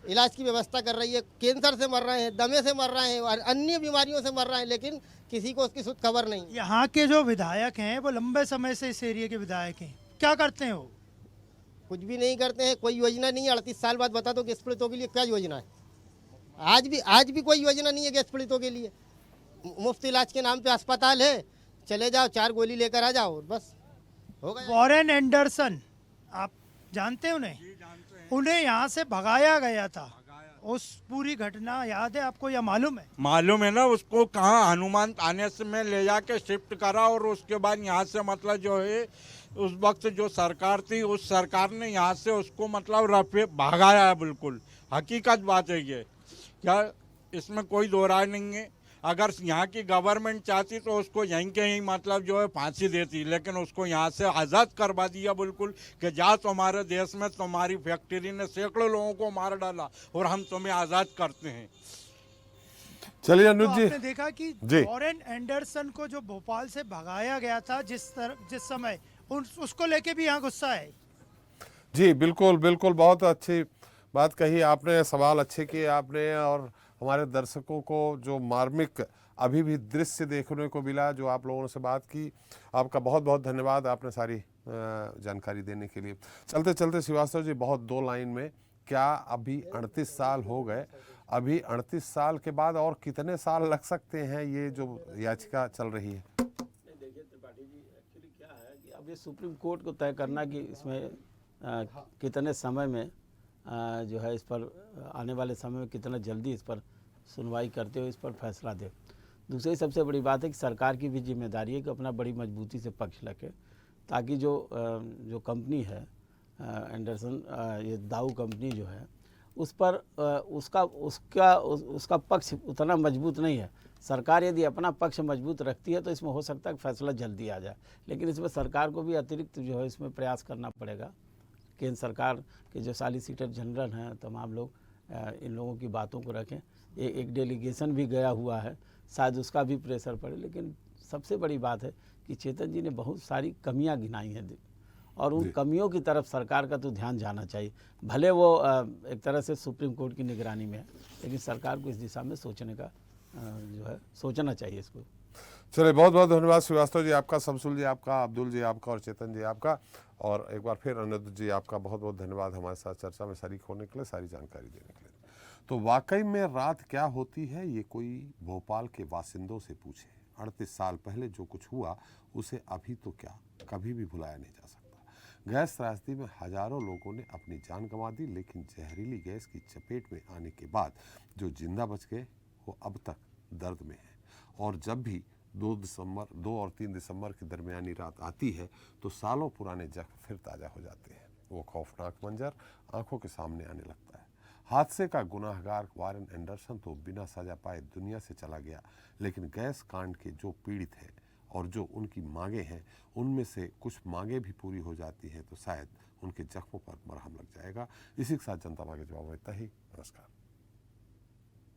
इलाज की व्यवस्था कर रही है। कैंसर से मर रहे हैं, दमे से मर रहे हैं और अन्य बीमारियों से मर रहे हैं, लेकिन किसी को उसकी शुद्ध खबर नहीं। यहाँ के जो विधायक हैं वो लंबे समय से इस एरिया के विधायक हैं, क्या करते हैं वो? कुछ भी नहीं करते हैं, कोई योजना नहीं है। 38 साल बाद बता दो गैस पीड़ितों के लिए क्या योजना है? आज भी कोई योजना नहीं है गैस पीड़ितों के लिए। मुफ्त इलाज के नाम पे अस्पताल है, चले जाओ 4 गोली लेकर आ जाओ, बस हो गया। वॉरेन एंडरसन, आप जानते हैं उन्हें? उन्हें यहाँ से भगाया गया था, उस पूरी घटना याद है आपको या मालूम है? मालूम है ना, उसको कहाँ हनुमान थाने से मैं ले जाके शिफ्ट करा और उसके बाद यहाँ से मतलब जो है उस वक्त जो सरकार थी उस सरकार ने यहाँ से उसको मतलब रफे भगाया है। बिल्कुल हकीकत बात है ये, क्या इसमें कोई दो राय नहीं है। अगर यहाँ की गवर्नमेंट चाहती तो उसको यहीं के ही मतलब जो है फांसी देती, लेकिन उसको यहाँ से आज़ाद करवा दिया बिल्कुल कि जा तुम्हारे देश में तुम्हारी फैक्ट्री ने सैकड़ों लोगों को मार डाला और हम तुम्हें आज़ाद करते हैं। चलिए अनुज तो जी, आपने देखा कि जी। वॉरेन एंडरसन को जो भोपाल से भगाया गया था जिस समय उसको लेके भी यहाँ गुस्सा है। जी बिल्कुल बिल्कुल, बहुत अच्छी बात कही आपने, सवाल अच्छे किए आपने, और हमारे दर्शकों को जो मार्मिक अभी भी दृश्य देखने को मिला, जो आप लोगों से बात की, आपका बहुत बहुत धन्यवाद, आपने सारी जानकारी देने के लिए। चलते चलते श्रीवास्तव जी, बहुत दो लाइन में, क्या अभी 38 साल हो गए, अभी 38 साल के बाद और कितने साल लग सकते हैं ये जो याचिका चल रही है? देखिए त्रिपाठी जी, एक्चुअली क्या है कि अब ये सुप्रीम कोर्ट को तय करना कि इसमें कितने समय में जो है इस पर आने वाले समय में कितना जल्दी इस पर सुनवाई करते हो, इस पर फैसला दे। दूसरी सबसे बड़ी बात है कि सरकार की भी जिम्मेदारी है कि अपना बड़ी मजबूती से पक्ष रखे, ताकि जो कंपनी है एंडरसन, ये दाऊ कंपनी जो है, उस पर उसका पक्ष उतना मजबूत नहीं है। सरकार यदि अपना पक्ष मजबूत रखती है तो इसमें हो सकता है कि फैसला जल्दी आ जाए, लेकिन इसमें सरकार को भी अतिरिक्त जो है इसमें प्रयास करना पड़ेगा। केंद्र सरकार के जो सॉलिसिटर जनरल हैं, तमाम लोग इन लोगों की बातों को रखें। एक डेलीगेशन भी गया हुआ है, शायद उसका भी प्रेशर पड़े। लेकिन सबसे बड़ी बात है कि चेतन जी ने बहुत सारी कमियां गिनाई हैं और उन कमियों की तरफ सरकार का तो ध्यान जाना चाहिए। भले वो एक तरह से सुप्रीम कोर्ट की निगरानी में है, लेकिन सरकार को इस दिशा में सोचने का जो है सोचना चाहिए इसको। चलिए, बहुत बहुत धन्यवाद श्रीवास्तव जी आपका, शमसुल जी आपका, अब्दुल जी आपका और चेतन जी आपका, और एक बार फिर अनुज जी आपका बहुत बहुत धन्यवाद हमारे साथ चर्चा में शरीक होने के लिए, सारी जानकारी देने के लिए। तो वाकई में रात क्या होती है, ये कोई भोपाल के बासिंदों से पूछे। 38 साल पहले जो कुछ हुआ उसे अभी तो क्या कभी भी भुलाया नहीं जा सकता। गैस त्रासदी में हजारों लोगों ने अपनी जान गंवा दी, लेकिन जहरीली गैस की चपेट में आने के बाद जो जिंदा बच गए वो अब तक दर्द में है। और जब भी 2 और 3 दिसंबर की दरमियानी रात आती है तो सालों पुराने जख्म फिर ताज़ा हो जाते हैं। वो खौफनाक मंजर आंखों के सामने आने लगता है। हादसे का गुनाहगार वॉरेन एंडरसन तो बिना सजा पाए दुनिया से चला गया, लेकिन गैस कांड के जो पीड़ित हैं और जो उनकी मांगे हैं, उनमें से कुछ मांगे भी पूरी हो जाती हैं तो शायद उनके जख्मों पर मरहम लग जाएगा। इसी के साथ जनता मांगे जवाब इतना ही। नमस्कार।